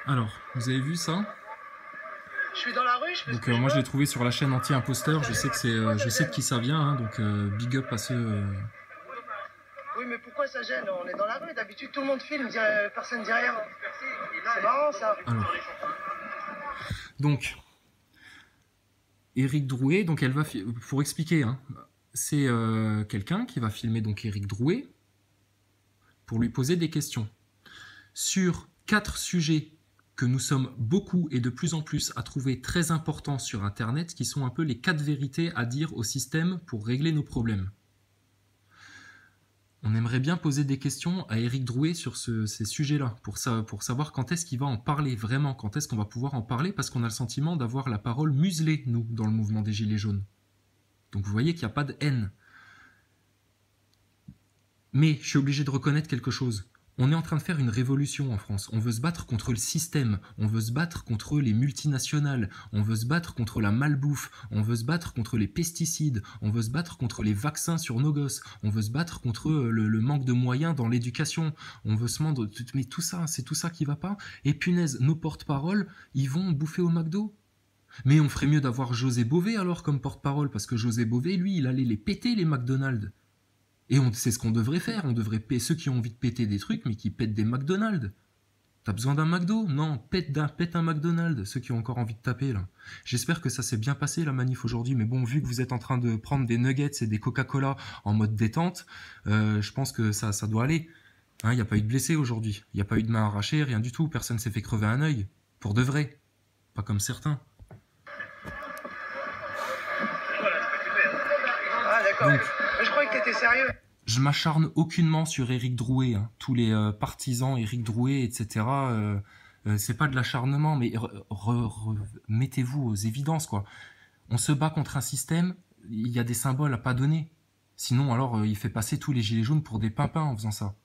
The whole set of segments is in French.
Alors, vous avez vu ça? Je suis dans la rue, je fais ce Donc que je moi je veux. l'ai trouvé sur la chaîne Anti-Imposteur. Je sais que je sais de qui ça vient, hein, donc big up à ceux. Oui, mais pourquoi ça gêne? On est dans la rue, d'habitude tout le monde filme, personne dit rien. C'est marrant ça. Alors, donc Éric Drouet, donc elle va pour expliquer, hein, c'est quelqu'un qui va filmer donc Éric Drouet pour lui poser des questions sur 4 sujets que nous sommes beaucoup et de plus en plus à trouver très importants sur Internet, qui sont un peu les 4 vérités à dire au système pour régler nos problèmes. On aimerait bien poser des questions à Éric Drouet sur ces sujets-là, pour savoir quand est-ce qu'il va en parler vraiment, quand est-ce qu'on va pouvoir en parler, parce qu'on a le sentiment d'avoir la parole muselée, nous, dans le mouvement des Gilets jaunes. Donc vous voyez qu'il n'y a pas de haine. Mais je suis obligé de reconnaître quelque chose. On est en train de faire une révolution en France. On veut se battre contre le système, on veut se battre contre les multinationales, on veut se battre contre la malbouffe, on veut se battre contre les pesticides, on veut se battre contre les vaccins sur nos gosses, on veut se battre contre le manque de moyens dans l'éducation, on veut se mendre... Mais tout ça, c'est tout ça qui va pas. Et punaise, nos porte-paroles, ils vont bouffer au McDo. Mais on ferait mieux d'avoir José Bové alors comme porte-parole, parce que José Bové, lui, il allait les péter les McDonald's. Et c'est ce qu'on devrait faire. On devrait payer ceux qui ont envie de péter des trucs, mais qui pètent des McDonald's. T'as besoin d'un McDo? Non, pète un McDonald's, ceux qui ont encore envie de taper, là. J'espère que ça s'est bien passé, la manif, aujourd'hui. Mais bon, vu que vous êtes en train de prendre des nuggets et des Coca-Cola en mode détente, je pense que ça doit aller. Il n'y a pas eu de blessés aujourd'hui. Il n'y a pas eu de main arrachée, rien du tout. Personne s'est fait crever un œil. Pour de vrai. Pas comme certains. Ah d'accord. Donc, Mais je croyais que t'étais sérieux. je m'acharne aucunement sur Éric Drouet, hein. Tous les partisans Éric Drouet, etc. C'est pas de l'acharnement, mais mettez-vous aux évidences, quoi. On se bat contre un système, il y a des symboles à pas donner. Sinon, alors, il fait passer tous les gilets jaunes pour des pimpins en faisant ça.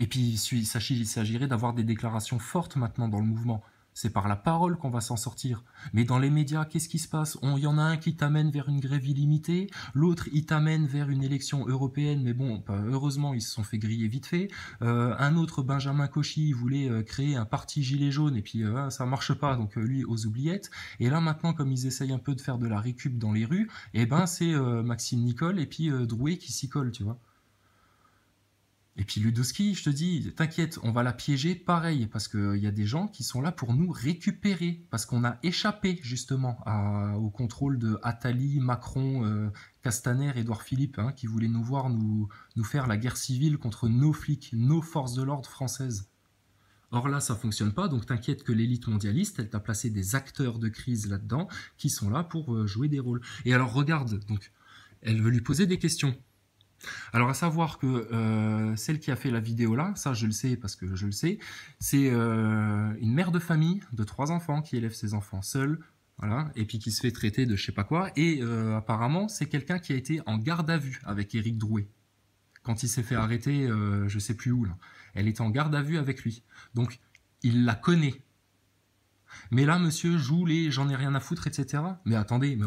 Et puis, il s'agirait d'avoir des déclarations fortes maintenant dans le mouvement. C'est par la parole qu'on va s'en sortir. Mais dans les médias, qu'est-ce qui se passe? Il y en a un qui t'amène vers une grève illimitée, l'autre il t'amène vers une élection européenne, mais bon, heureusement ils se sont fait griller vite fait. Un autre, Benjamin Cauchy, il voulait créer un parti gilet jaune, et puis ça marche pas, donc lui aux oubliettes. Et là maintenant, comme ils essayent un peu de faire de la récup dans les rues, et ben c'est Maxime Nicole et puis Drouet qui s'y collent, tu vois. Et puis Ludowski, je te dis, t'inquiète, on va la piéger pareil, parce qu'il y a des gens qui sont là pour nous récupérer, parce qu'on a échappé justement au contrôle de Attali, Macron, Castaner, Édouard Philippe, hein, qui voulaient nous voir nous faire la guerre civile contre nos flics, nos forces de l'ordre françaises. Or là, ça fonctionne pas, donc t'inquiète que l'élite mondialiste, elle t'a placé des acteurs de crise là-dedans, qui sont là pour jouer des rôles. Et alors regarde, donc, elle veut lui poser des questions. Alors à savoir que celle qui a fait la vidéo là, ça je le sais parce que je le sais, c'est une mère de famille de 3 enfants qui élève ses enfants seule, voilà, et puis qui se fait traiter de je sais pas quoi, et apparemment c'est quelqu'un qui a été en garde à vue avec Éric Drouet. Quand il s'est fait arrêter, je sais plus où là. Elle était en garde à vue avec lui. Donc il la connaît. Mais là, monsieur joue les j'en ai rien à foutre, etc. Mais attendez, mais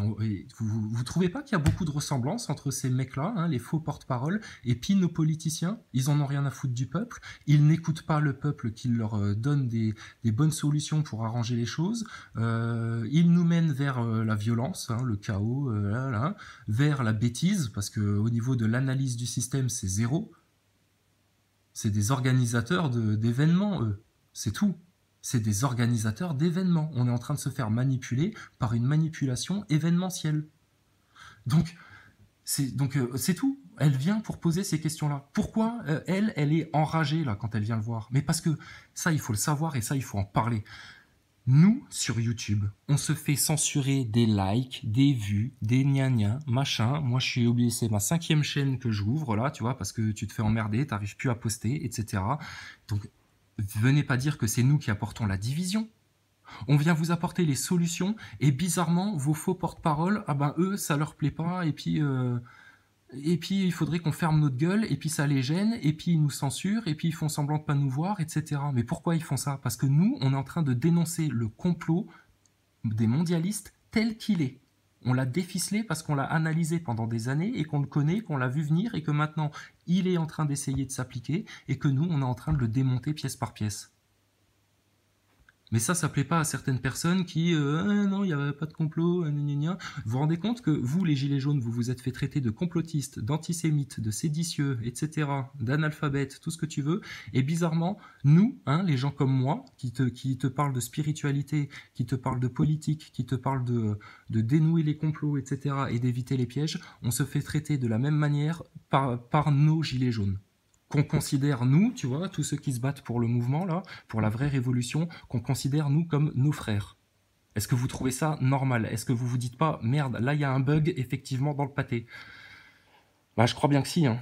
vous trouvez pas qu'il y a beaucoup de ressemblances entre ces mecs-là, hein, les faux porte-parole, et puis nos politiciens? Ils en ont rien à foutre du peuple. Ils n'écoutent pas le peuple qui leur donne des bonnes solutions pour arranger les choses. Ils nous mènent vers la violence, hein, le chaos, vers la bêtise, parce que au niveau de l'analyse du système, c'est zéro. C'est des organisateurs d'événements, eux. C'est tout. C'est des organisateurs d'événements. On est en train de se faire manipuler par une manipulation événementielle. Donc, c'est tout. Elle vient pour poser ces questions-là. Pourquoi elle est enragée là quand elle vient le voir? Mais parce que ça, il faut le savoir et ça, il faut en parler. Nous, sur YouTube, on se fait censurer des likes, des vues, des gna machin. Moi, je suis oublié, c'est ma 5e chaîne que j'ouvre là, tu vois, parce que tu te fais emmerder, t'arrives plus à poster, etc. Donc, venez pas dire que c'est nous qui apportons la division. On vient vous apporter les solutions et bizarrement, vos faux porte-parole, ah ben eux, ça leur plaît pas et puis il faudrait qu'on ferme notre gueule et puis ça les gêne et puis ils nous censurent et puis ils font semblant de pas nous voir, etc. Mais pourquoi ils font ça? Parce que nous, on est en train de dénoncer le complot des mondialistes tel qu'il est. On l'a déficelé parce qu'on l'a analysé pendant des années et qu'on le connaît, qu'on l'a vu venir et que maintenant il est en train d'essayer de s'appliquer et que nous, on est en train de le démonter pièce par pièce. Mais ça plaît pas à certaines personnes qui ah, non, il n'y avait pas de complot, gna gna gna. Vous vous rendez compte que vous, les gilets jaunes, vous vous êtes fait traiter de complotistes, d'antisémites, de séditieux, etc., d'analphabètes, tout ce que tu veux. Et bizarrement, nous, hein, les gens comme moi, qui te parlent de spiritualité, qui te parlent de politique, qui te parlent de dénouer les complots, etc., et d'éviter les pièges, on se fait traiter de la même manière par nos gilets jaunes. Qu'on considère, nous, tu vois, tous ceux qui se battent pour le mouvement, là, pour la vraie révolution, qu'on considère, nous, comme nos frères. Est-ce que vous trouvez ça normal? Est-ce que vous vous dites pas, merde, là, il y a un bug, effectivement, dans le pâté? Bah, je crois bien que si, hein.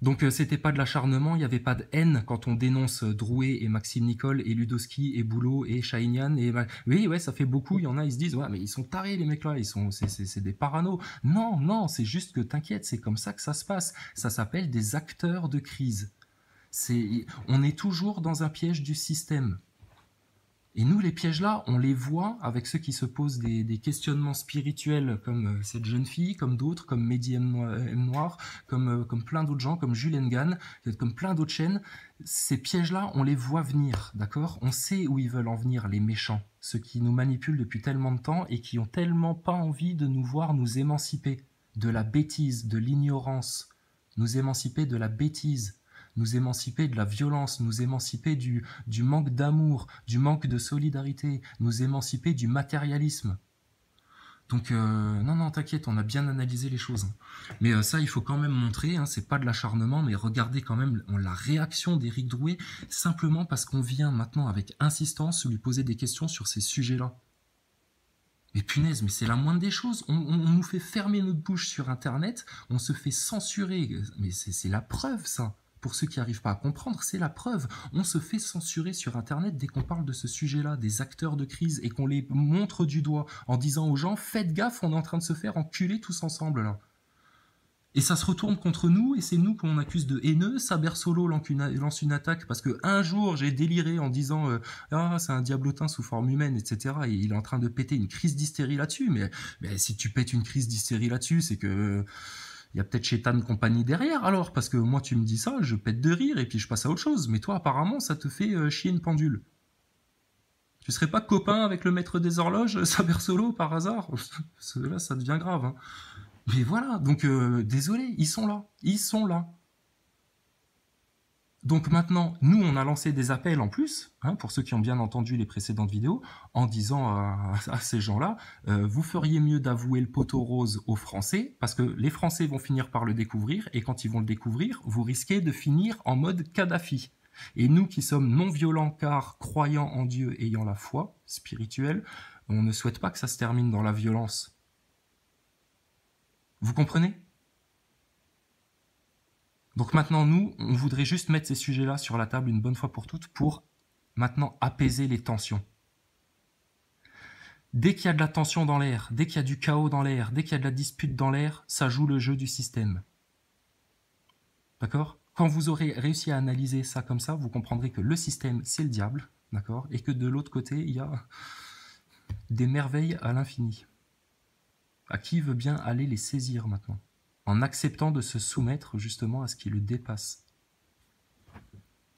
Donc, c'était pas de l'acharnement, il n'y avait pas de haine quand on dénonce Drouet et Maxime Nicole et Ludowski et Boulot et Chahinian et oui, ouais, ça fait beaucoup. Il y en a, ils se disent, ouais, mais ils sont tarés, les mecs là, c'est des paranos. Non, non, c'est juste que t'inquiète, c'est comme ça que ça se passe. Ça s'appelle des acteurs de crise. On est toujours dans un piège du système. Et nous, les pièges-là, on les voit avec ceux qui se posent des questionnements spirituels, comme cette jeune fille, comme d'autres, comme Mehdi M. Noir, comme plein d'autres gens, comme Jules Engan, comme plein d'autres chaînes. Ces pièges-là, on les voit venir, d'accord? On sait où ils veulent en venir, les méchants, ceux qui nous manipulent depuis tellement de temps et qui ont tellement pas envie de nous voir nous émanciper de la bêtise, de l'ignorance, nous émanciper de la bêtise, nous émanciper de la violence, nous émanciper du manque d'amour, du manque de solidarité, nous émanciper du matérialisme. Donc, non, non, t'inquiète, on a bien analysé les choses. Mais ça, il faut quand même montrer, hein, c'est pas de l'acharnement, mais regardez quand même la réaction d'Éric Drouet, simplement parce qu'on vient maintenant avec insistance lui poser des questions sur ces sujets-là. Mais punaise, mais c'est la moindre des choses. On nous fait fermer notre bouche sur Internet, on se fait censurer. Mais c'est la preuve, ça. Pour ceux qui n'arrivent pas à comprendre, c'est la preuve. On se fait censurer sur Internet dès qu'on parle de ce sujet-là, des acteurs de crise, et qu'on les montre du doigt en disant aux gens, faites gaffe, on est en train de se faire enculer tous ensemble, là. Et ça se retourne contre nous, et c'est nous qu'on accuse de haineux. Saber Solo lance une attaque parce que un jour j'ai déliré en disant ah c'est un diablotin sous forme humaine, etc. Et il est en train de péter une crise d'hystérie là-dessus. Mais si tu pètes une crise d'hystérie là-dessus, c'est que il y a peut-être Chétan compagnie derrière alors, parce que moi tu me dis ça, je pète de rire et puis je passe à autre chose. Mais toi apparemment ça te fait chier une pendule. Tu serais pas copain avec le maître des horloges, Saber Solo, par hasard? Là ça devient grave, hein. Mais voilà, donc désolé, ils sont là. Ils sont là. Donc maintenant, nous, on a lancé des appels en plus, hein, pour ceux qui ont bien entendu les précédentes vidéos, en disant à ces gens-là, vous feriez mieux d'avouer le poteau rose aux Français, parce que les Français vont finir par le découvrir, et quand ils vont le découvrir, vous risquez de finir en mode Kadhafi. Et nous qui sommes non violents car croyants en Dieu, ayant la foi spirituelle, on ne souhaite pas que ça se termine dans la violence. Vous comprenez? Donc maintenant, nous, on voudrait juste mettre ces sujets-là sur la table une bonne fois pour toutes pour maintenant apaiser les tensions. Dès qu'il y a de la tension dans l'air, dès qu'il y a du chaos dans l'air, dès qu'il y a de la dispute dans l'air, ça joue le jeu du système. D'accord? Quand vous aurez réussi à analyser ça comme ça, vous comprendrez que le système, c'est le diable, d'accord? Et que de l'autre côté, il y a des merveilles à l'infini. À qui veut bien aller les saisir maintenant? En acceptant de se soumettre justement à ce qui le dépasse.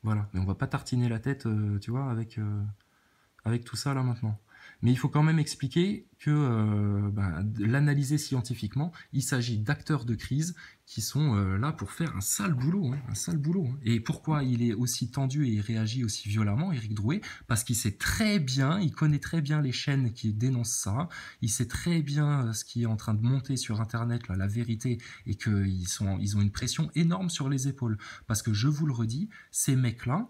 Voilà, mais on va pas tartiner la tête, tu vois, avec tout ça là maintenant. Mais il faut quand même expliquer que l'analyser scientifiquement, il s'agit d'acteurs de crise qui sont là pour faire un sale boulot, hein, un sale boulot. Hein. Et pourquoi il est aussi tendu et réagit aussi violemment, Éric Drouet? Parce qu'il sait très bien, il connaît très bien les chaînes qui dénoncent ça, il sait très bien ce qui est en train de monter sur Internet, là, la vérité, et qu'ils ont une pression énorme sur les épaules. Parce que je vous le redis, ces mecs-là,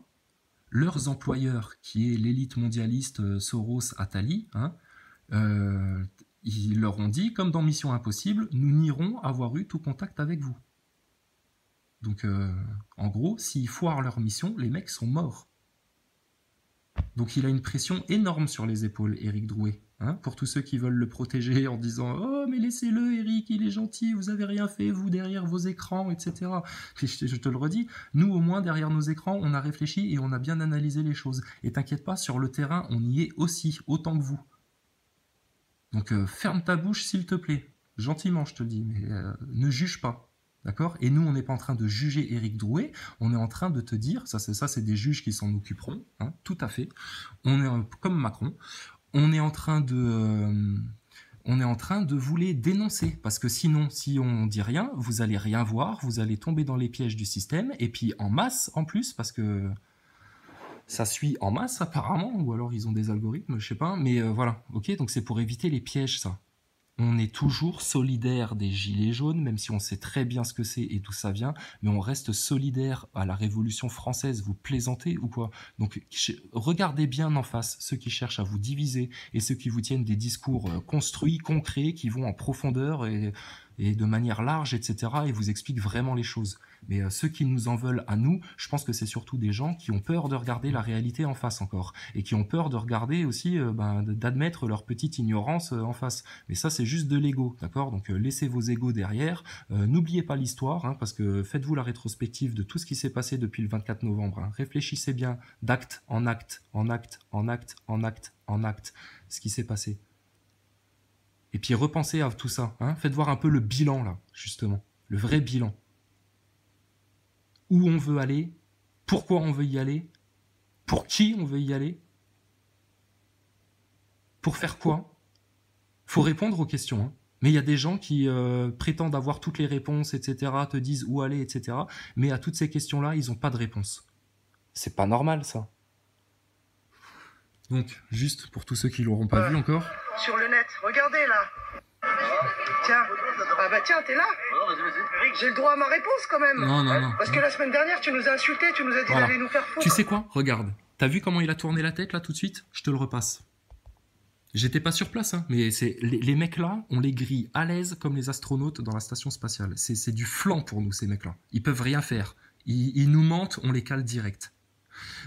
leurs employeurs, qui est l'élite mondialiste Soros, Attali, hein, ils leur ont dit, comme dans Mission Impossible, nous n'irons avoir eu tout contact avec vous. Donc, en gros, s'ils foirent leur mission, les mecs sont morts. Donc il a une pression énorme sur les épaules, Éric Drouet. Hein, pour tous ceux qui veulent le protéger en disant « Oh, mais laissez-le, Éric, il est gentil, vous avez rien fait, vous, derrière vos écrans, etc. » Je te le redis, nous, au moins, derrière nos écrans, on a réfléchi et on a bien analysé les choses. Et t'inquiète pas, sur le terrain, on y est aussi, autant que vous. Donc ferme ta bouche, s'il te plaît. Gentiment, je te le dis, mais ne juge pas. D'accord? Et nous, on n'est pas en train de juger Éric Drouet, on est en train de te dire, ça c'est des juges qui s'en occuperont, hein, tout à fait. On est comme Macron, on est en train de vous les dénoncer, parce que sinon, si on dit rien, vous allez rien voir, vous allez tomber dans les pièges du système, et puis en masse en plus, parce que ça suit en masse apparemment, ou alors ils ont des algorithmes, je sais pas, mais voilà, ok, donc c'est pour éviter les pièges ça. On est toujours solidaire des gilets jaunes, même si on sait très bien ce que c'est et d'où ça vient, mais on reste solidaire à la Révolution française. Vous plaisantez ou quoi? Donc regardez bien en face ceux qui cherchent à vous diviser et ceux qui vous tiennent des discours construits, concrets, qui vont en profondeur et de manière large, etc. et vous expliquent vraiment les choses. Mais ceux qui nous en veulent à nous, je pense que c'est surtout des gens qui ont peur de regarder la réalité en face encore, et qui ont peur de regarder aussi, d'admettre leur petite ignorance en face. Mais ça, c'est juste de l'ego, d'accord? Donc laissez vos égos derrière, n'oubliez pas l'histoire, hein, parce que faites-vous la rétrospective de tout ce qui s'est passé depuis le 24 novembre. Hein. Réfléchissez bien, d'acte en acte, en acte, en acte, en acte, en acte, ce qui s'est passé. Et puis repensez à tout ça, hein. Faites voir un peu le bilan, là, justement, le vrai bilan. Où on veut aller, pourquoi on veut y aller, pour qui on veut y aller, pour faire quoi. Faut répondre aux questions, hein. Mais il y a des gens qui prétendent avoir toutes les réponses, etc., te disent où aller, etc., mais à toutes ces questions-là, ils n'ont pas de réponse. C'est pas normal, ça. Donc, juste pour tous ceux qui l'auront pas vu encore. Sur le net, regardez là. Tiens, ah bah tiens, t'es là. J'ai le droit à ma réponse quand même. Non. Parce que la semaine dernière, tu nous as insultés, tu nous as dit d'aller nous faire foutre. Tu sais quoi? Regarde. T'as vu comment il a tourné la tête là tout de suite? Je te le repasse. J'étais pas sur place, hein, mais les mecs là, on les grille à l'aise comme les astronautes dans la station spatiale. C'est du flan pour nous, ces mecs là. Ils peuvent rien faire. Ils nous mentent, on les cale direct.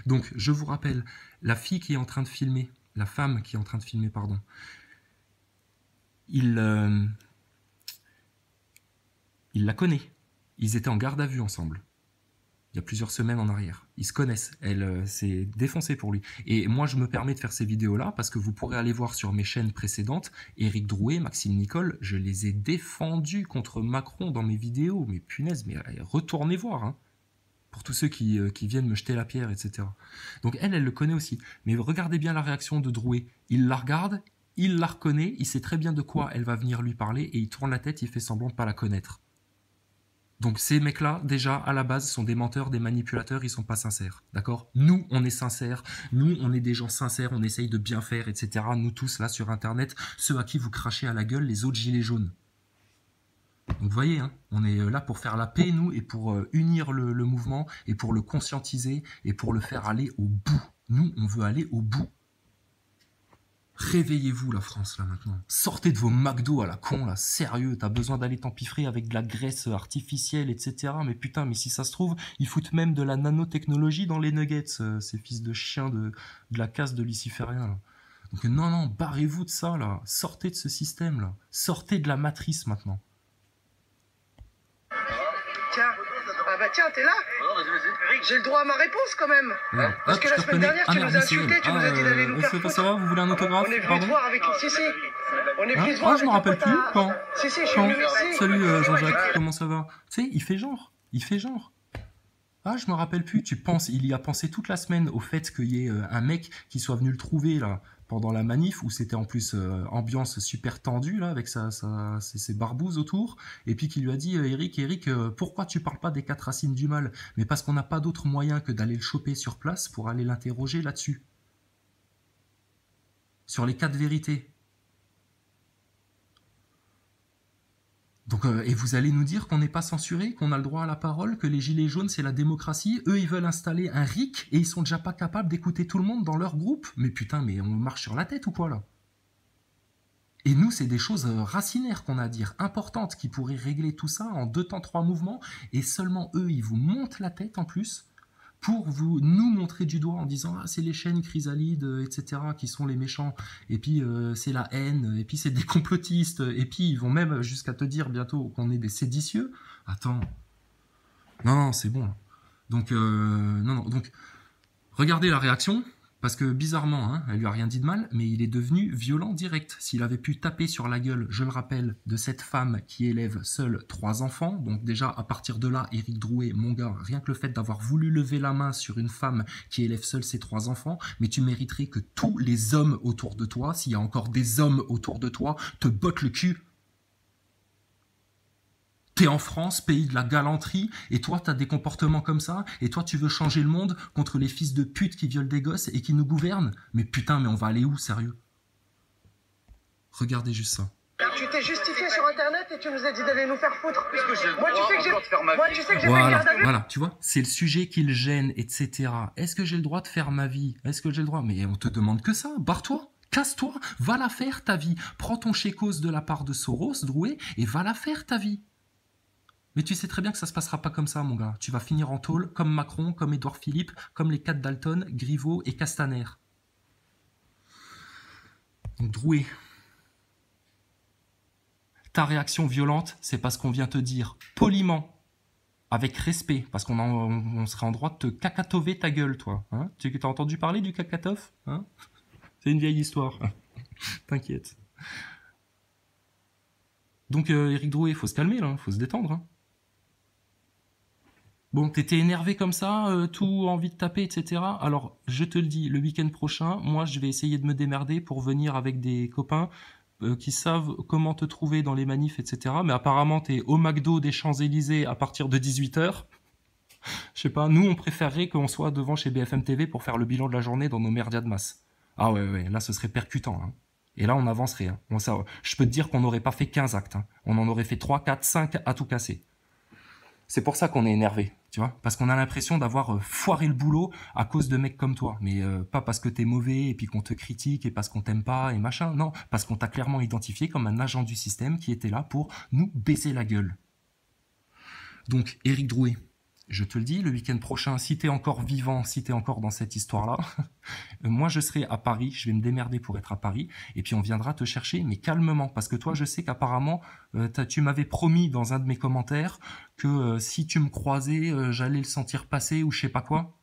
Donc, je vous rappelle, la fille qui est en train de filmer, la femme qui est en train de filmer, pardon, il la connaît. Ils étaient en garde à vue ensemble. Il y a plusieurs semaines en arrière. Ils se connaissent. Elle s'est défoncée pour lui. Et moi, je me permets de faire ces vidéos-là parce que vous pourrez aller voir sur mes chaînes précédentes, Éric Drouet, Maxime Nicole, je les ai défendus contre Macron dans mes vidéos. Mais punaise, mais retournez voir, hein. Pour tous ceux qui viennent me jeter la pierre, etc. Donc elle le connaît aussi. Mais regardez bien la réaction de Drouet. Il la regarde, il la reconnaît, il sait très bien de quoi elle va venir lui parler, et il tourne la tête, il fait semblant de ne pas la connaître. Donc ces mecs-là, déjà, à la base, sont des menteurs, des manipulateurs, ils sont pas sincères. D'accord? Nous, on est sincères, nous, on est des gens sincères, on essaye de bien faire, etc. Nous tous, là, sur Internet, ceux à qui vous crachez à la gueule, les autres gilets jaunes. Donc vous voyez, hein, on est là pour faire la paix, nous, et pour unir le mouvement, et pour le conscientiser, et pour le faire aller au bout. Nous, on veut aller au bout. Réveillez-vous, la France, là, maintenant. Sortez de vos McDo à la con, là, sérieux, t'as besoin d'aller t'empiffrer avec de la graisse artificielle, etc. Mais putain, mais si ça se trouve, ils foutent même de la nanotechnologie dans les nuggets, ces fils de chiens de la casse de luciférien, là. Donc non, barrez-vous de ça, là. Sortez de ce système, là. Sortez de la matrice, maintenant. Tiens, ah bah tiens, t'es là. J'ai le droit à ma réponse quand même. Alors, Parce hop, que la semaine dernière, tu nous as insultés, tu nous as dit d'aller nous faire foutre. Ça va, vous voulez un autographe? On est venu Pardon? te voir avec... Si. On est venu te voir Ah, avec je me rappelle plus. Quand? Si, je suis Quand? venu ici. Salut Jean-Jacques, comment ça va? Tu sais, il fait genre. Ah, je me rappelle plus. Il y a pensé toute la semaine au fait qu'il y ait un mec qui soit venu le trouver là pendant la manif, où c'était en plus ambiance super tendue là avec ses barbouzes autour, et puis qui lui a dit Eric, pourquoi tu parles pas des 4 racines du mal? Mais parce qu'on n'a pas d'autre moyen que d'aller le choper sur place pour aller l'interroger là-dessus, sur les 4 vérités. Donc, et vous allez nous dire qu'on n'est pas censuré, qu'on a le droit à la parole, que les gilets jaunes c'est la démocratie, eux ils veulent installer un RIC et ils sont déjà pas capables d'écouter tout le monde dans leur groupe. Mais putain, mais on marche sur la tête ou quoi là? Et nous c'est des choses racinaires qu'on a à dire, importantes, qui pourraient régler tout ça en 2 temps 3 mouvements, et seulement eux ils vous montent la tête en plus pour nous montrer du doigt en disant « Ah, c'est les chaînes chrysalides, etc. qui sont les méchants. Et puis, c'est la haine. Et puis, c'est des complotistes. Et puis, ils vont même jusqu'à te dire bientôt qu'on est des séditieux. » Attends. Non, c'est bon. Donc, non. Donc, regardez la réaction. Parce que bizarrement, hein, elle lui a rien dit de mal, mais il est devenu violent direct. S'il avait pu taper sur la gueule, je le rappelle, de cette femme qui élève seule 3 enfants, donc déjà à partir de là, Éric Drouet, mon gars, rien que le fait d'avoir voulu lever la main sur une femme qui élève seule ses 3 enfants, mais tu mériterais que tous les hommes autour de toi, s'il y a encore des hommes autour de toi, te bottent le cul. T'es en France, pays de la galanterie, et toi t'as des comportements comme ça, et toi tu veux changer le monde contre les fils de pute qui violent des gosses et qui nous gouvernent. Mais putain, mais on va aller où, sérieux? Regardez juste ça. Tu t'es justifié sur internet et tu nous as dit d'aller nous faire foutre. Moi tu sais que j'ai fait une Voilà, garde à vue. voilà, tu vois, c'est le sujet qui le gêne, etc. Est-ce que j'ai le droit de faire ma vie? Est-ce que j'ai le droit? Mais on te demande que ça, barre-toi. Casse-toi, va la faire ta vie. Prends ton chécos de la part de Soros, Drouet, et va la faire ta vie. Mais tu sais très bien que ça se passera pas comme ça, mon gars. Tu vas finir en tôle, comme Macron, comme Édouard Philippe, comme les 4 Dalton, Griveaux et Castaner. Donc, Drouet, ta réaction violente, c'est parce qu'on vient te dire poliment, avec respect, parce on serait en droit de te cacatover ta gueule, toi. Hein, tu as entendu parler du cacatof, hein? C'est une vieille histoire. T'inquiète. Donc, Éric Drouet, faut se calmer, là, faut se détendre. Hein. Bon, t'étais énervé comme ça, tout envie de taper, etc. Alors, je te le dis, le week-end prochain, moi, je vais essayer de me démerder pour venir avec des copains qui savent comment te trouver dans les manifs, etc. Mais apparemment, t'es au McDo des Champs-Élysées à partir de 18h. Je sais pas, nous, on préférerait qu'on soit devant chez BFM TV pour faire le bilan de la journée dans nos merdias de masse. Ah ouais, là, ce serait percutant. Hein. Et là, on avancerait. Hein. Bon, ça, je peux te dire qu'on n'aurait pas fait 15 actes. Hein. On en aurait fait 3, 4, 5 à tout casser. C'est pour ça qu'on est énervé, tu vois, parce qu'on a l'impression d'avoir foiré le boulot à cause de mecs comme toi, mais pas parce que t'es mauvais et puis qu'on te critique et parce qu'on t'aime pas et machin, non, parce qu'on t'a clairement identifié comme un agent du système qui était là pour nous baiser la gueule. Donc, Éric Drouet, je te le dis, le week-end prochain, si t'es encore vivant, si t'es encore dans cette histoire-là, moi je serai à Paris, je vais me démerder pour être à Paris, et puis on viendra te chercher, mais calmement, parce que toi je sais qu'apparemment, tu m'avais promis dans un de mes commentaires que si tu me croisais, j'allais le sentir passer ou je sais pas quoi.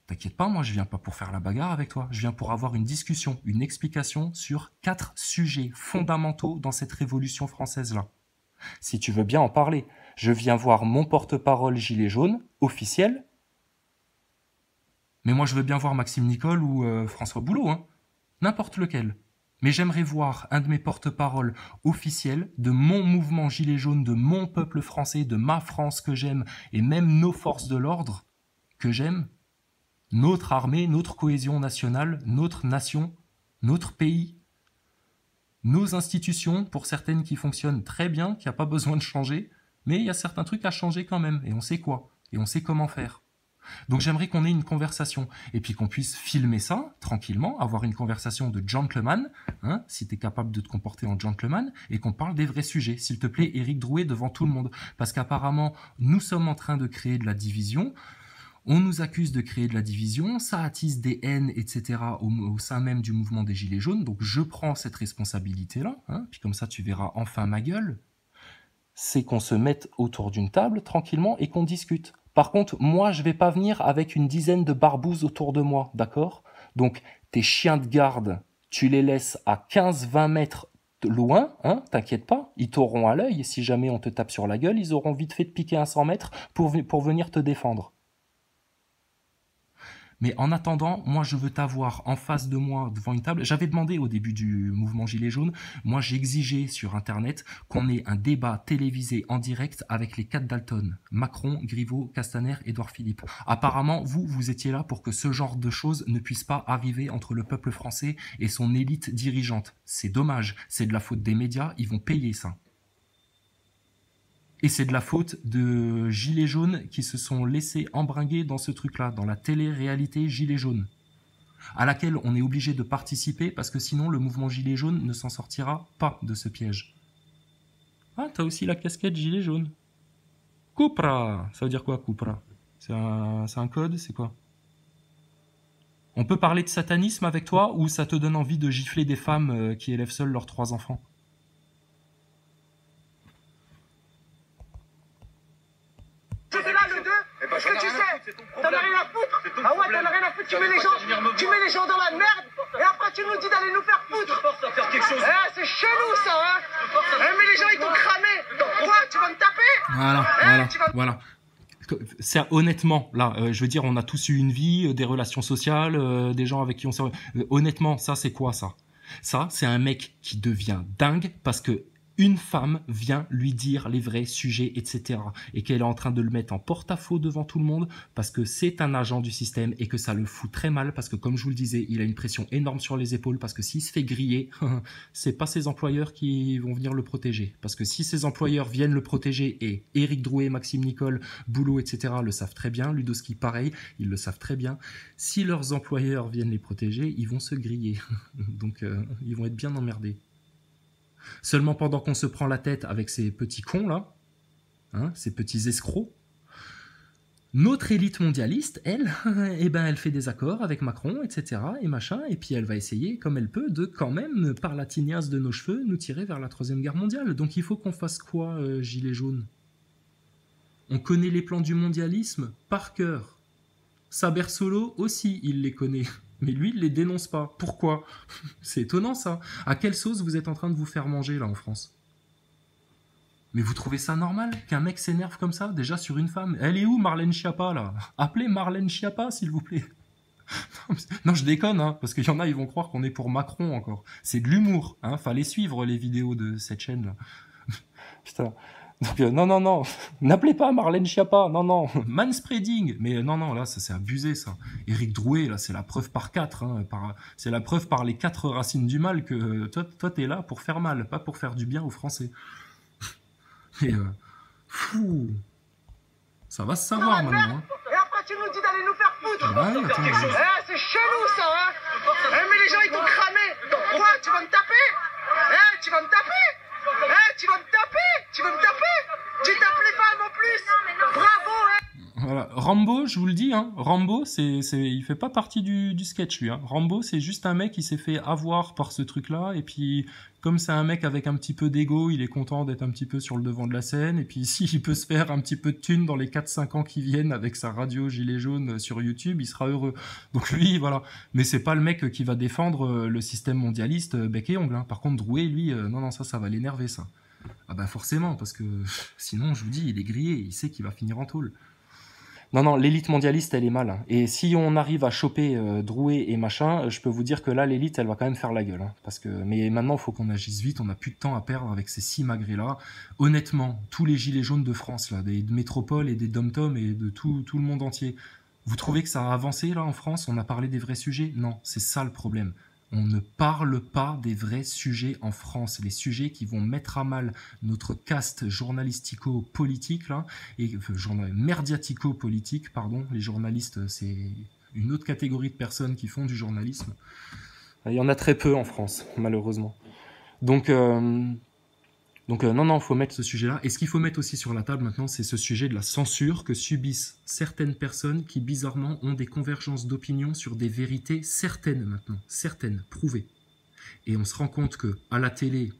T'inquiète pas, moi je viens pas pour faire la bagarre avec toi, je viens pour avoir une discussion, une explication sur 4 sujets fondamentaux dans cette révolution française-là. Si tu veux bien en parler, je viens voir mon porte-parole gilet jaune, officiel. Mais moi, je veux bien voir Maxime Nicole ou François Boulot, hein. N'importe lequel. Mais j'aimerais voir un de mes porte-paroles officiels de mon mouvement gilet jaune, de mon peuple français, de ma France que j'aime, et même nos forces de l'ordre que j'aime, notre armée, notre cohésion nationale, notre nation, notre pays, nos institutions, pour certaines qui fonctionnent très bien, qui n'ont pas besoin de changer, mais il y a certains trucs à changer quand même, et on sait quoi, et on sait comment faire. Donc j'aimerais qu'on ait une conversation, et puis qu'on puisse filmer ça, tranquillement, avoir une conversation de gentleman, hein, si tu es capable de te comporter en gentleman, et qu'on parle des vrais sujets. S'il te plaît, Éric Drouet, devant tout le monde, parce qu'apparemment, nous sommes en train de créer de la division, on nous accuse de créer de la division, ça attise des haines, etc. au sein même du mouvement des Gilets jaunes, donc je prends cette responsabilité-là, hein, puis comme ça tu verras enfin ma gueule, c'est qu'on se mette autour d'une table tranquillement et qu'on discute. Par contre, moi je vais pas venir avec une dizaine de barbouzes autour de moi, d'accord? Donc tes chiens de garde, tu les laisses à 15-20 mètres loin, hein, t'inquiète pas, ils t'auront à l'œil, si jamais on te tape sur la gueule, ils auront vite fait de piquer un 100 mètres pour venir te défendre. Mais en attendant, moi, je veux t'avoir en face de moi, devant une table. J'avais demandé au début du mouvement Gilets jaunes, moi, j'ai exigé sur Internet qu'on ait un débat télévisé en direct avec les 4 Dalton. Macron, Griveaux, Castaner, Édouard Philippe. Apparemment, vous étiez là pour que ce genre de choses ne puisse pas arriver entre le peuple français et son élite dirigeante. C'est dommage. C'est de la faute des médias. Ils vont payer ça. Et c'est de la faute de Gilets jaunes qui se sont laissés embringuer dans ce truc-là, dans la télé-réalité Gilets jaunes, à laquelle on est obligé de participer parce que sinon le mouvement Gilets jaunes ne s'en sortira pas de ce piège. Ah, t'as aussi la casquette Gilets jaunes. Cupra, ça veut dire quoi, Cupra? C'est un code, c'est quoi? On peut parler de satanisme avec toi ou ça te donne envie de gifler des femmes qui élèvent seules leurs 3 enfants? J'étais là le 2, est-ce que tu sais? T'en as rien à foutre. Ah ouais, t'en as rien à foutre, tu mets tu mets les gens dans la merde et après tu nous dis d'aller nous faire foutre. Eh, c'est chelou ça, hein. Eh, mais les gens ils t'ont cramé. Quoi, tu vas me taper? Voilà. C'est honnêtement, là, je veux dire, on a tous eu une vie, des relations sociales, des gens avec qui on s'est... honnêtement, ça, c'est quoi, ça? Ça, c'est un mec qui devient dingue parce que une femme vient lui dire les vrais sujets, etc. Et qu'elle est en train de le mettre en porte-à-faux devant tout le monde parce que c'est un agent du système et que ça le fout très mal parce que, comme je vous le disais, il a une pression énorme sur les épaules parce que s'il se fait griller, c'est pas ses employeurs qui vont venir le protéger. Parce que si ses employeurs viennent le protéger, et Éric Drouet, Maxime Nicole, Boulot, etc. le savent très bien, Ludoski pareil, ils le savent très bien, si leurs employeurs viennent les protéger, ils vont se griller. Donc ils vont être bien emmerdés. Seulement pendant qu'on se prend la tête avec ces petits cons là, hein, ces petits escrocs, notre élite mondialiste, elle, eh ben, elle fait des accords avec Macron, etc. et machin, et puis elle va essayer, comme elle peut, de quand même, par la tignasse de nos cheveux, nous tirer vers la Troisième Guerre mondiale. Donc il faut qu'on fasse quoi, gilets jaunes? On connaît les plans du mondialisme par cœur. Saber Solo aussi, il les connaît. Mais lui, il les dénonce pas. Pourquoi? C'est étonnant, ça. À quelle sauce vous êtes en train de vous faire manger, là, en France? Mais vous trouvez ça normal qu'un mec s'énerve comme ça, déjà sur une femme? Elle est où, Marlène Schiappa, là? Appelez Marlène Schiappa, s'il vous plaît. Non, je déconne, hein, parce qu'il y en a, ils vont croire qu'on est pour Macron, encore. C'est de l'humour, hein. Fallait suivre les vidéos de cette chaîne-là. Putain. Donc, non, n'appelez pas Marlène Schiappa, non, manspreading, mais non, là, ça c'est abusé, ça. Éric Drouet, là, c'est la preuve par 4, hein, c'est la preuve par les 4 racines du mal que toi t'es là pour faire mal, pas pour faire du bien aux Français. Et, fou, ça va se savoir maintenant, hein. Et après tu nous dis d'aller nous faire foutre. Ouais, attends, Eh, c'est chelou ça, hein. Eh, mais les gens ils t'ont cramé. Quoi, tu vas me taper? Eh, tu vas me taper? Eh, tu vas me taper? Tu vas me taper? Tu tapes les femmes en plus. Bravo, hein. Voilà. Rambo, je vous le dis, hein, Rambo, il fait pas partie du sketch, lui. Hein. Rambo, c'est juste un mec qui s'est fait avoir par ce truc-là, et puis, comme c'est un mec avec un petit peu d'ego, il est content d'être un petit peu sur le devant de la scène, et puis s'il peut se faire un petit peu de thunes dans les 4-5 ans qui viennent avec sa radio gilet jaune sur YouTube, il sera heureux. Donc lui, voilà. Mais c'est pas le mec qui va défendre le système mondialiste bec et ongle. Hein. Par contre, Drouet, lui, non, ça va l'énerver, ça. Ah bah forcément, parce que sinon, je vous dis, il est grillé, il sait qu'il va finir en tôle. Non, l'élite mondialiste, elle est mal. Hein. Et si on arrive à choper Drouet et machin, je peux vous dire que là, l'élite, elle va quand même faire la gueule. Hein, parce que... Mais maintenant, il faut qu'on agisse vite, on n'a plus de temps à perdre avec ces 6 magrets-là. Honnêtement, tous les gilets jaunes de France, là, des métropoles et des dom-toms et de tout le monde entier, vous trouvez que ça a avancé, là, en France? On a parlé des vrais sujets? Non, c'est ça le problème. On ne parle pas des vrais sujets en France, les sujets qui vont mettre à mal notre caste journalistico-politique, là, et merdiatico-politique, pardon. Les journalistes, c'est une autre catégorie de personnes qui font du journalisme. Il y en a très peu en France, malheureusement. Donc non, faut mettre ce sujet-là. Et ce qu'il faut mettre aussi sur la table maintenant, c'est ce sujet de la censure que subissent certaines personnes qui, bizarrement, ont des convergences d'opinion sur des vérités certaines maintenant, certaines, prouvées. Et on se rend compte que à la télé,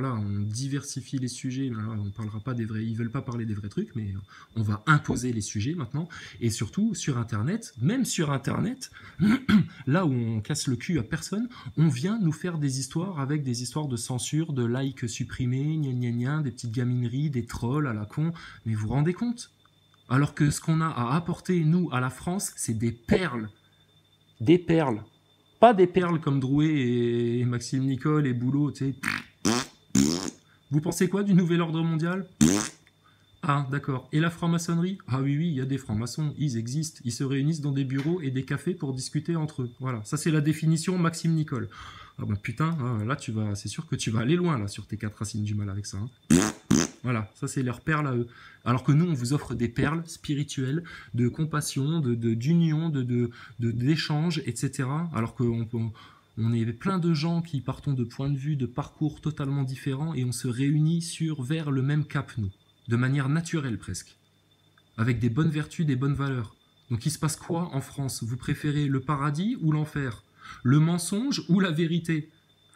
là, on diversifie les sujets. Là, on parlera pas des vrais. Ils veulent pas parler des vrais trucs, mais on va imposer les sujets maintenant. Et surtout sur Internet, même sur Internet, là où on casse le cul à personne, on vient nous faire des histoires avec des histoires de censure, de likes supprimés, des petites gamineries, des trolls à la con. Mais vous vous rendez compte? Alors que ce qu'on a à apporter nous à la France, c'est des perles, des perles. Pas des perles comme Drouet et Maxime Nicole et Boulot, tu sais. Vous pensez quoi du nouvel ordre mondial? Ah, d'accord. Et la franc-maçonnerie? Ah oui, il y a des francs-maçons, ils existent. Ils se réunissent dans des bureaux et des cafés pour discuter entre eux. Voilà, ça c'est la définition Maxime Nicole. Ah bah putain, là c'est sûr que tu vas aller loin là sur tes 4 racines du mal avec ça. Hein. Voilà, ça c'est leurs perles à eux. Alors que nous, on vous offre des perles spirituelles, de compassion, d'union, d'échange, etc. Alors qu'on est plein de gens qui partons de points de vue, de parcours totalement différents et on se réunit vers le même cap, nous. De manière naturelle presque. Avec des bonnes vertus, des bonnes valeurs. Donc il se passe quoi en France? Vous préférez le paradis ou l'enfer? Le mensonge ou la vérité?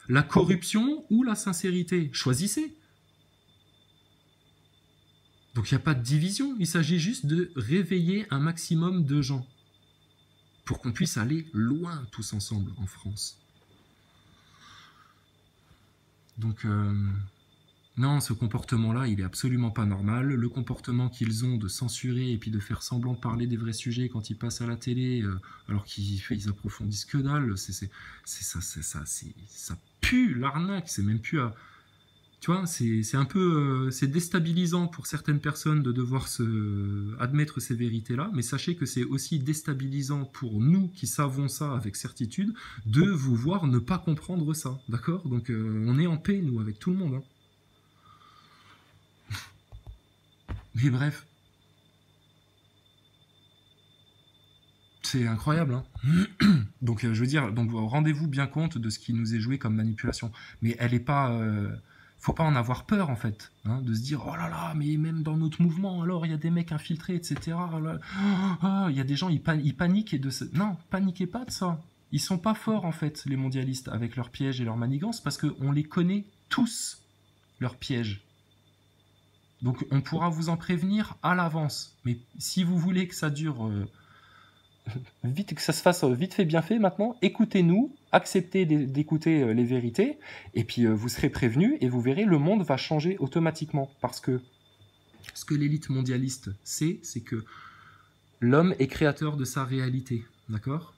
La corruption ou la sincérité? Choisissez. Donc il n'y a pas de division, il s'agit juste de réveiller un maximum de gens. pour qu'on puisse aller loin tous ensemble en France. Donc, non, ce comportement-là, il est absolument pas normal. Le comportement qu'ils ont de censurer et puis de faire semblant de parler des vrais sujets quand ils passent à la télé, alors qu'ils approfondissent que dalle, ça pue l'arnaque, c'est même plus à... Tu vois, c'est un peu c'est déstabilisant pour certaines personnes de devoir admettre ces vérités-là, mais sachez que c'est aussi déstabilisant pour nous qui savons ça avec certitude de vous voir ne pas comprendre ça, d'accord? Donc on est en paix, nous, avec tout le monde. Hein. Mais bref, c'est incroyable. Hein. Donc je veux dire, donc rendez-vous bien compte de ce qui nous est joué comme manipulation, mais elle est pas... faut pas en avoir peur en fait, hein, de se dire oh là là, mais même dans notre mouvement, alors il y a des mecs infiltrés, etc. Il y a des gens, ils paniquent et non, paniquez pas de ça. Ils sont pas forts en fait, les mondialistes, avec leurs pièges et leurs manigances, parce qu'on les connaît tous, leurs pièges. Donc on pourra vous en prévenir à l'avance. Mais si vous voulez que ça dure vite, que ça se fasse vite fait, bien fait maintenant, écoutez-nous, acceptez d'écouter les vérités, et puis vous serez prévenus, et vous verrez, le monde va changer automatiquement. Parce que ce que l'élite mondialiste sait, c'est que l'homme est créateur de sa réalité, d'accord ?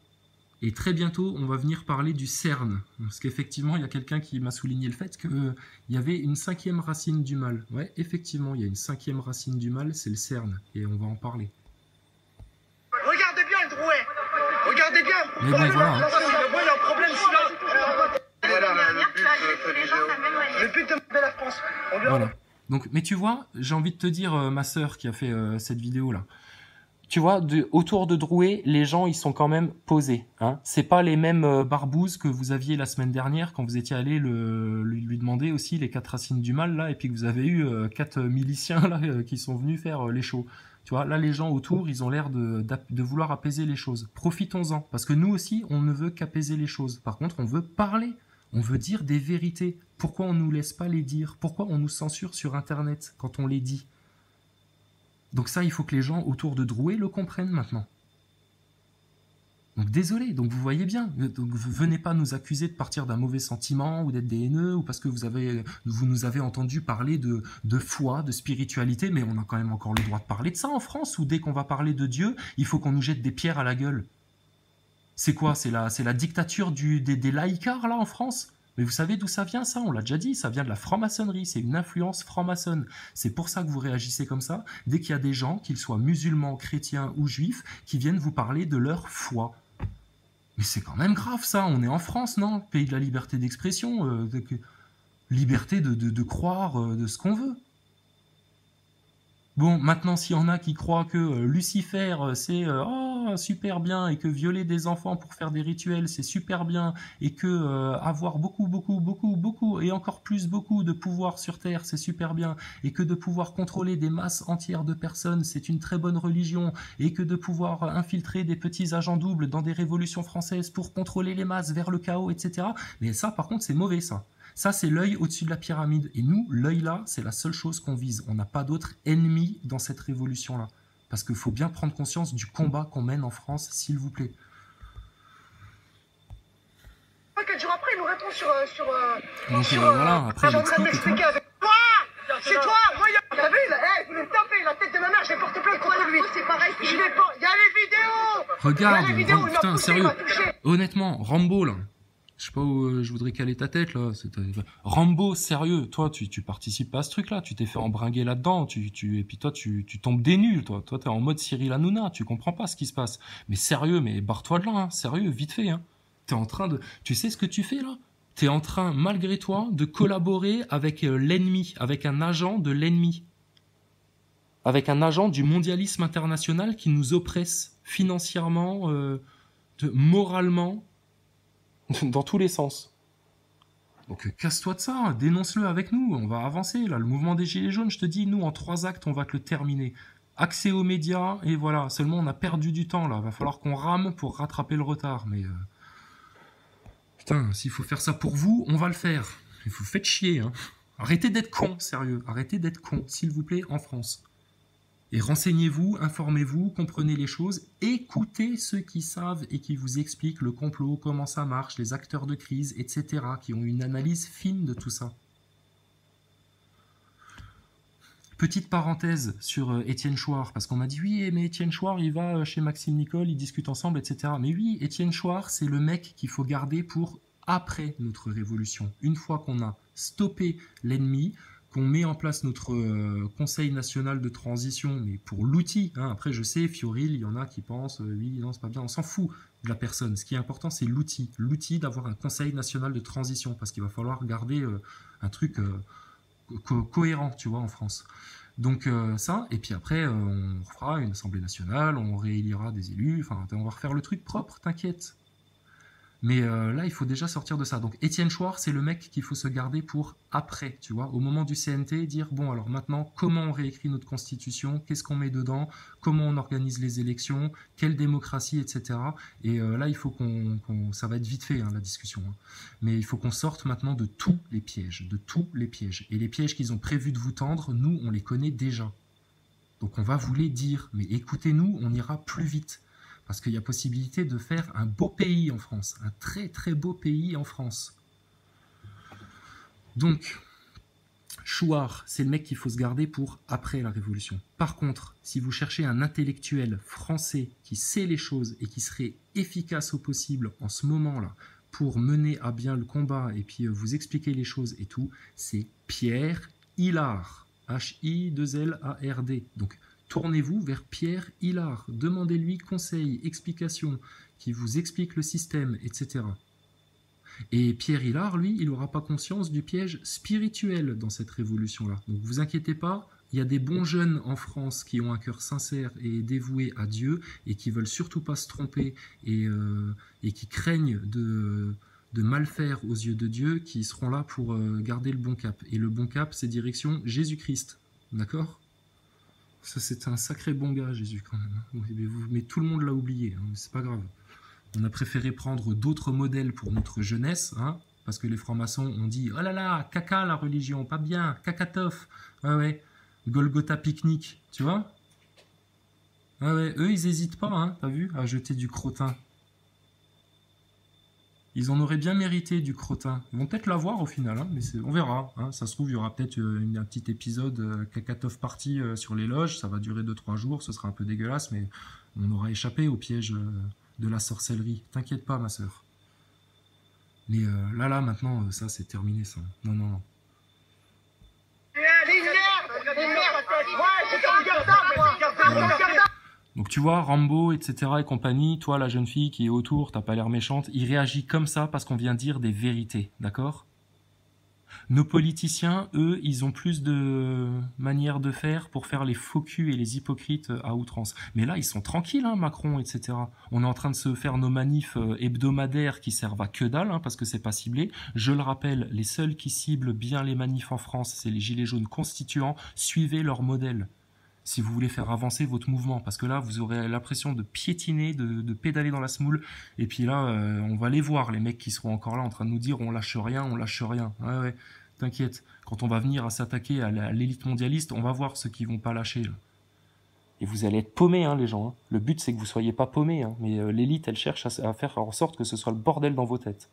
Et très bientôt, on va venir parler du CERN. Parce qu'effectivement, il y a quelqu'un qui m'a souligné le fait qu'il y avait une 5e racine du mal. Ouais, effectivement, il y a une 5e racine du mal, c'est le CERN. Et on va en parler. Regardez bien le Drouet. Regardez bien. Mais bon, voilà. Là, il y a un problème, celui-là. Le but de la France. Voilà. Donc, mais tu vois, j'ai envie de te dire, ma sœur qui a fait cette vidéo-là, tu vois, autour de Drouet, les gens, ils sont quand même posés. Hein. C'est pas les mêmes barbouzes que vous aviez la semaine dernière quand vous étiez allé lui demander aussi les 4 racines du mal, là, et puis que vous avez eu 4 miliciens là, qui sont venus faire les shows. Tu vois, là, les gens autour, ils ont l'air de vouloir apaiser les choses. Profitons-en, parce que nous aussi, on ne veut qu'apaiser les choses. Par contre, on veut parler, on veut dire des vérités. Pourquoi on ne nous laisse pas les dire? Pourquoi on nous censure sur Internet quand on les dit? Donc ça, il faut que les gens autour de Drouet le comprennent maintenant. Donc désolé, donc vous voyez bien, donc venez pas nous accuser de partir d'un mauvais sentiment ou d'être des haineux ou parce que vous nous avez entendu parler de foi, de spiritualité, mais on a quand même encore le droit de parler de ça en France, ou dès qu'on va parler de Dieu, il faut qu'on nous jette des pierres à la gueule. C'est quoi? C'est la dictature des laïcards là en France? Mais vous savez d'où ça vient, ça? On l'a déjà dit, ça vient de la franc-maçonnerie, c'est une influence franc-maçonne. C'est pour ça que vous réagissez comme ça, dès qu'il y a des gens, qu'ils soient musulmans, chrétiens ou juifs, qui viennent vous parler de leur foi. Mais c'est quand même grave ça, on est en France, non? Pays de la liberté d'expression, liberté de croire de ce qu'on veut. Bon, maintenant, s'il y en a qui croient que Lucifer, c'est super bien, et que violer des enfants pour faire des rituels, c'est super bien, et que avoir beaucoup, et encore plus beaucoup de pouvoir sur Terre, c'est super bien, et que de pouvoir contrôler des masses entières de personnes, c'est une très bonne religion, et que de pouvoir infiltrer des petits agents doubles dans des révolutions françaises pour contrôler les masses vers le chaos, etc. Mais ça, par contre, c'est mauvais, ça. Ça, c'est l'œil au-dessus de la pyramide. Et nous, l'œil là, c'est la seule chose qu'on vise. On n'a pas d'autre ennemi dans cette révolution-là. Parce qu'il faut bien prendre conscience du combat qu'on mène en France, s'il vous plaît. 4 jours après, il nous répond Donc voilà, après il explique et tout. C'est toi, moi, t'as vu, il voulait me taper la tête de ma mère, j'ai porté plainte contre lui. C'est pareil, il y a les vidéos. Regarde, putain, sérieux. Honnêtement, Rambo là. Je sais pas où je voudrais caler ta tête là. Rambo, sérieux, toi tu participes pas à ce truc là, tu t'es fait embringuer là-dedans, et puis toi tu tombes des nuls, toi t'es en mode Cyril Hanouna, tu comprends pas ce qui se passe. Mais sérieux, mais barre-toi de là, hein, sérieux, vite fait, hein. T'es en train de... Tu sais ce que tu fais là? T'es en train, malgré toi, de collaborer avec l'ennemi, avec un agent de l'ennemi. Avec un agent du mondialisme international qui nous oppresse financièrement, moralement, dans tous les sens. Donc casse-toi de ça, dénonce-le avec nous, on va avancer. Là, le mouvement des Gilets jaunes, je te dis, nous, en 3 actes, on va te le terminer. Accès aux médias, et voilà, seulement on a perdu du temps là, va falloir qu'on rame pour rattraper le retard, mais... Putain, s'il faut faire ça pour vous, on va le faire. Vous faites chier, hein. Arrêtez d'être cons, sérieux, arrêtez d'être cons, s'il vous plaît, en France. Et renseignez-vous, informez-vous, comprenez les choses, écoutez ceux qui savent et qui vous expliquent le complot, comment ça marche, les acteurs de crise, etc., qui ont une analyse fine de tout ça. Petite parenthèse sur Étienne Chouard, parce qu'on m'a dit oui, mais Étienne Chouard, il va chez Maxime Nicole, ils discutent ensemble, etc. Mais oui, Étienne Chouard, c'est le mec qu'il faut garder pour après notre révolution. Une fois qu'on a stoppé l'ennemi, qu'on met en place notre Conseil national de transition, mais pour l'outil. Hein. Après, je sais, Fioril, il y en a qui pensent, oui, non, c'est pas bien. On s'en fout de la personne. Ce qui est important, c'est l'outil. L'outil d'avoir un Conseil national de transition, parce qu'il va falloir garder un truc cohérent, tu vois, en France. Donc ça, et puis après, on fera une Assemblée nationale, on réélira des élus, enfin, on va refaire le truc propre, t'inquiète. Mais là, il faut déjà sortir de ça. Donc Étienne Chouard, c'est le mec qu'il faut se garder pour après, tu vois, au moment du CNT, dire, bon, alors maintenant, comment on réécrit notre constitution, qu'est-ce qu'on met dedans, comment on organise les élections, quelle démocratie, etc. Et là, il faut ça va être vite fait, hein, la discussion. Hein. Mais il faut qu'on sorte maintenant de tous les pièges, de tous les pièges. Et les pièges qu'ils ont prévu de vous tendre, nous, on les connaît déjà. Donc on va vous les dire, mais écoutez-nous, on ira plus vite. Parce qu'il y a possibilité de faire un beau pays en France, un très très beau pays en France. Donc, Chouard, c'est le mec qu'il faut se garder pour après la Révolution. Par contre, si vous cherchez un intellectuel français qui sait les choses et qui serait efficace au possible en ce moment-là pour mener à bien le combat et puis vous expliquer les choses et tout, c'est Pierre Hilard. H-I-2-L-A-R-D. Donc, tournez-vous vers Pierre Hilard, demandez-lui conseil, explication, qui vous explique le système, etc. Et Pierre Hilard, lui, il n'aura pas conscience du piège spirituel dans cette révolution-là. Donc vous inquiétez pas, il y a des bons jeunes en France qui ont un cœur sincère et dévoué à Dieu et qui veulent surtout pas se tromper et qui craignent de mal faire aux yeux de Dieu, qui seront là pour garder le bon cap. Et le bon cap, c'est direction Jésus-Christ. D'accord ? Ça, c'est un sacré bon gars, Jésus, quand même. Mais tout le monde l'a oublié, hein, c'est pas grave. On a préféré prendre d'autres modèles pour notre jeunesse, hein, parce que les francs-maçons ont dit « Oh là là, caca la religion, pas bien, cacatof !» Ouais, ouais, Golgotha pique-nique, tu vois ? Ouais, ouais, eux, ils hésitent pas, hein, t'as vu, à jeter du crottin. Ils en auraient bien mérité du crottin. Ils vont peut-être l'avoir au final, hein, mais on verra. Hein. Ça se trouve, il y aura peut-être un petit épisode Kakatov party sur les loges. Ça va durer 2-3 jours. Ce sera un peu dégueulasse, mais on aura échappé au piège de la sorcellerie. T'inquiète pas, ma sœur. Mais là, maintenant, ça, c'est terminé, ça. Non, non, non. Donc tu vois, Rambo, etc. et compagnie, toi, la jeune fille qui est autour, t'as pas l'air méchante, il réagit comme ça parce qu'on vient dire des vérités, d'accord ? Nos politiciens, eux, ils ont plus de manières de faire pour faire les faux culs et les hypocrites à outrance. Mais là, ils sont tranquilles, hein, Macron, etc. On est en train de se faire nos manifs hebdomadaires qui servent à que dalle, hein, parce que c'est pas ciblé. Je le rappelle, les seuls qui ciblent bien les manifs en France, c'est les gilets jaunes constituants. Suivez leur modèle si vous voulez faire avancer votre mouvement, parce que là, vous aurez l'impression de piétiner, de pédaler dans la semoule, et puis là, on va les voir, les mecs qui seront encore là en train de nous dire on lâche rien, ouais, ouais, t'inquiète, quand on va venir à s'attaquer à l'élite mondialiste, on va voir ceux qui vont pas lâcher, là. Et vous allez être paumés, hein, les gens, hein. Le but, c'est que vous soyez pas paumés, hein, mais l'élite, elle cherche à faire en sorte que ce soit le bordel dans vos têtes.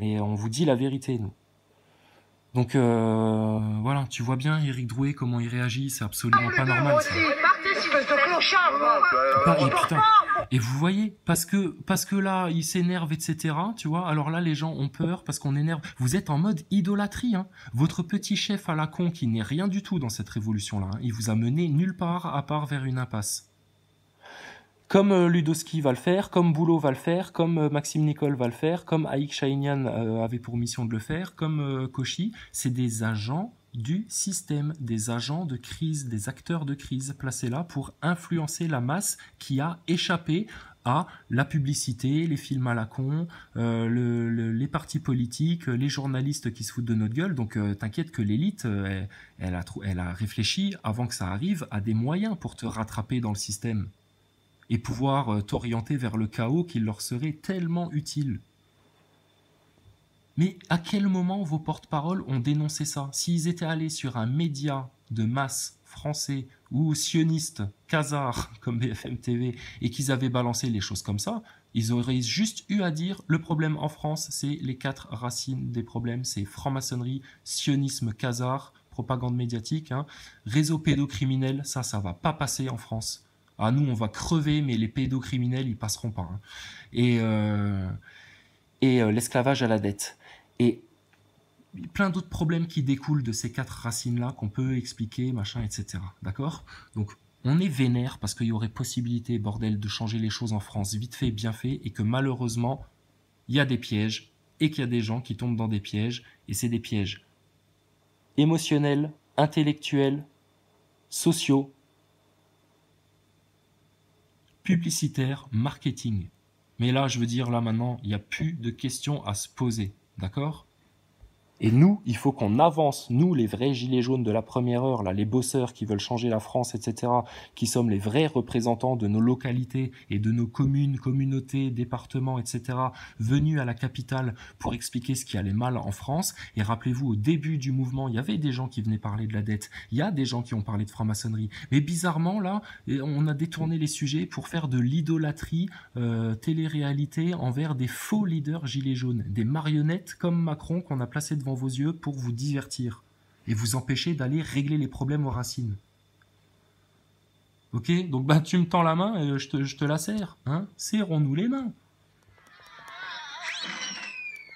Et on vous dit la vérité, nous. Donc voilà, tu vois bien Éric Drouet comment il réagit, c'est absolument pas normal ça. Et vous voyez, parce que là il s'énerve, etc. Tu vois, alors là les gens ont peur parce qu'on énerve. Vous êtes en mode idolâtrie, hein. Votre petit chef à la con qui n'est rien du tout dans cette révolution-là, hein, il vous a mené nulle part à part vers une impasse. Comme Ludowski va le faire, comme Boulot va le faire, comme Maxime Nicole va le faire, comme Aïk Chahinian avait pour mission de le faire, comme Cauchy, c'est des agents du système, des agents de crise, des acteurs de crise placés là pour influencer la masse qui a échappé à la publicité, les films à la con, les partis politiques, les journalistes qui se foutent de notre gueule. Donc t'inquiète que l'élite, elle a réfléchi avant que ça arrive à des moyens pour te rattraper dans le système et pouvoir t'orienter vers le chaos qui leur serait tellement utile. Mais à quel moment vos porte-paroles ont dénoncé ça ? S'ils étaient allés sur un média de masse français ou sionistes, khazars, comme BFM TV, et qu'ils avaient balancé les choses comme ça, ils auraient juste eu à dire, le problème en France, c'est les 4 racines des problèmes, c'est franc-maçonnerie, sionisme, khazar, propagande médiatique, hein, réseau pédocriminel, ça va pas passer en France. Ah, nous, on va crever, mais les pédocriminels, ils passeront pas. Hein. Et l'esclavage à la dette. Et plein d'autres problèmes qui découlent de ces 4 racines-là qu'on peut expliquer, machin, etc. D'accord? Donc, on est vénère parce qu'il y aurait possibilité, bordel, de changer les choses en France vite fait, bien fait, et que malheureusement, il y a des pièges, et qu'il y a des gens qui tombent dans des pièges, et c'est des pièges émotionnels, intellectuels, sociaux, publicitaires, marketing. Mais là, je veux dire, là maintenant, il n'y a plus de questions à se poser, d'accord? Et nous, il faut qu'on avance, nous, les vrais gilets jaunes de la première heure, là, les bosseurs qui veulent changer la France, etc., qui sommes les vrais représentants de nos localités et de nos communes, communautés, départements, etc., venus à la capitale pour expliquer ce qui allait mal en France. Et rappelez-vous, au début du mouvement, il y avait des gens qui venaient parler de la dette, il y a des gens qui ont parlé de franc-maçonnerie. Mais bizarrement, là, on a détourné les sujets pour faire de l'idolâtrie télé-réalité envers des faux leaders gilets jaunes, des marionnettes comme Macron qu'on a placé devant vos yeux pour vous divertir et vous empêcher d'aller régler les problèmes aux racines. Ok? Donc bah tu me tends la main et je te la serre. Hein? Serrons-nous les mains.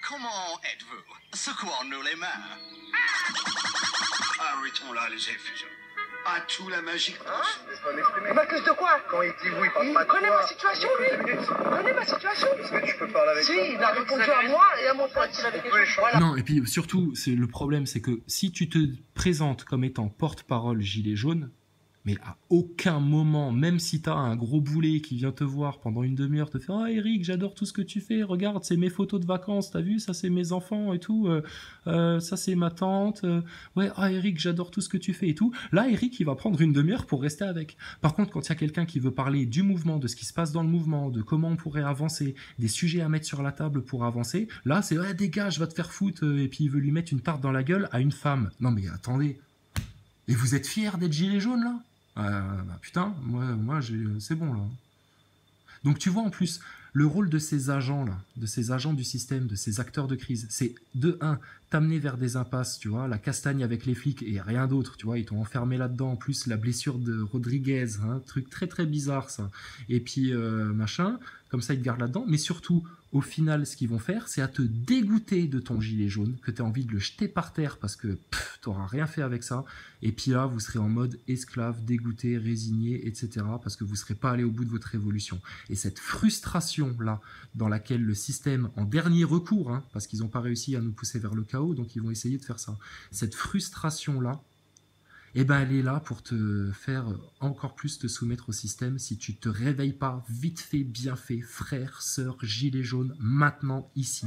Comment êtes-vous? Secouons-nous les mains. Arrêtons-là les effusions. À tout la magie. Il m'accuse de quoi? Quand il dit oui, il connaît ma situation, lui. Il connaît ma situation. Est-ce que tu peux parler avec lui? Si, il a répondu à moi et à mon pote. Voilà. Non, et puis surtout, le problème, c'est que si tu te présentes comme étant porte-parole gilet jaune, mais à aucun moment, même si tu as un gros boulet qui vient te voir pendant une demi-heure, te faire « Ah Eric, j'adore tout ce que tu fais, regarde, c'est mes photos de vacances, t'as vu, ça c'est mes enfants et tout, ça c'est ma tante, ouais, ah Eric, j'adore tout ce que tu fais et tout », là Eric, il va prendre une demi-heure pour rester avec. Par contre, quand il y a quelqu'un qui veut parler du mouvement, de ce qui se passe dans le mouvement, de comment on pourrait avancer, des sujets à mettre sur la table pour avancer, là c'est « Ouais, dégage, va te faire foutre », et puis il veut lui mettre une tarte dans la gueule à une femme. Non mais attendez, et vous êtes fiers d'être gilet jaune là? Bah putain, moi c'est bon là. Donc tu vois en plus, le rôle de ces agents là, de ces agents du système, de ces acteurs de crise, c'est de 1, t'amener vers des impasses, tu vois, la castagne avec les flics et rien d'autre, tu vois, ils t'ont enfermé là-dedans, en plus la blessure de Rodriguez, hein, truc très très bizarre ça. Et puis machin, comme ça ils te gardent là-dedans, mais surtout, au final, ce qu'ils vont faire, c'est à te dégoûter de ton gilet jaune, que tu as envie de le jeter par terre parce que tu n'auras rien fait avec ça. Et puis là, vous serez en mode esclave, dégoûté, résigné, etc. parce que vous ne serez pas allé au bout de votre révolution. Et cette frustration-là, dans laquelle le système, en dernier recours, hein, parce qu'ils n'ont pas réussi à nous pousser vers le chaos, donc ils vont essayer de faire ça. Cette frustration-là, eh ben elle est là pour te faire encore plus te soumettre au système si tu te réveilles pas vite fait, bien fait, frère, sœur, gilet jaune, maintenant, ici.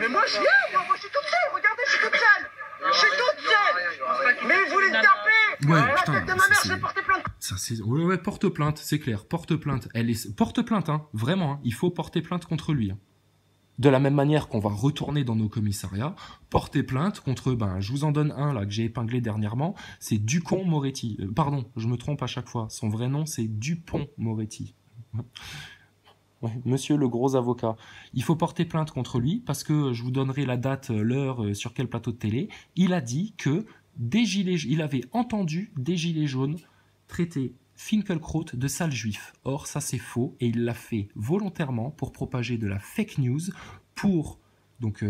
Mais moi j'y ai, moi je suis toute seule, regardez, je suis toute seule. Je suis toute seule. Mais vous voulez me taper? Ouais, la putain, tête de ma mère, je vais porter plainte. Ça, ouais, porte plainte, c'est clair, porte plainte. Porte plainte, hein, vraiment, hein, il faut porter plainte contre lui. Hein. De la même manière qu'on va retourner dans nos commissariats, porter plainte contre, je vous en donne un là que j'ai épinglé dernièrement, c'est Dupont-Moretti. Pardon, je me trompe à chaque fois. Son vrai nom, c'est Dupont-Moretti. Ouais, monsieur le gros avocat. Il faut porter plainte contre lui parce que je vous donnerai la date, l'heure, sur quel plateau de télé. Il a dit que il avait entendu des gilets jaunes traiter Finkielkraut de sale juif. Or, ça c'est faux et il l'a fait volontairement pour propager de la fake news pour... Donc,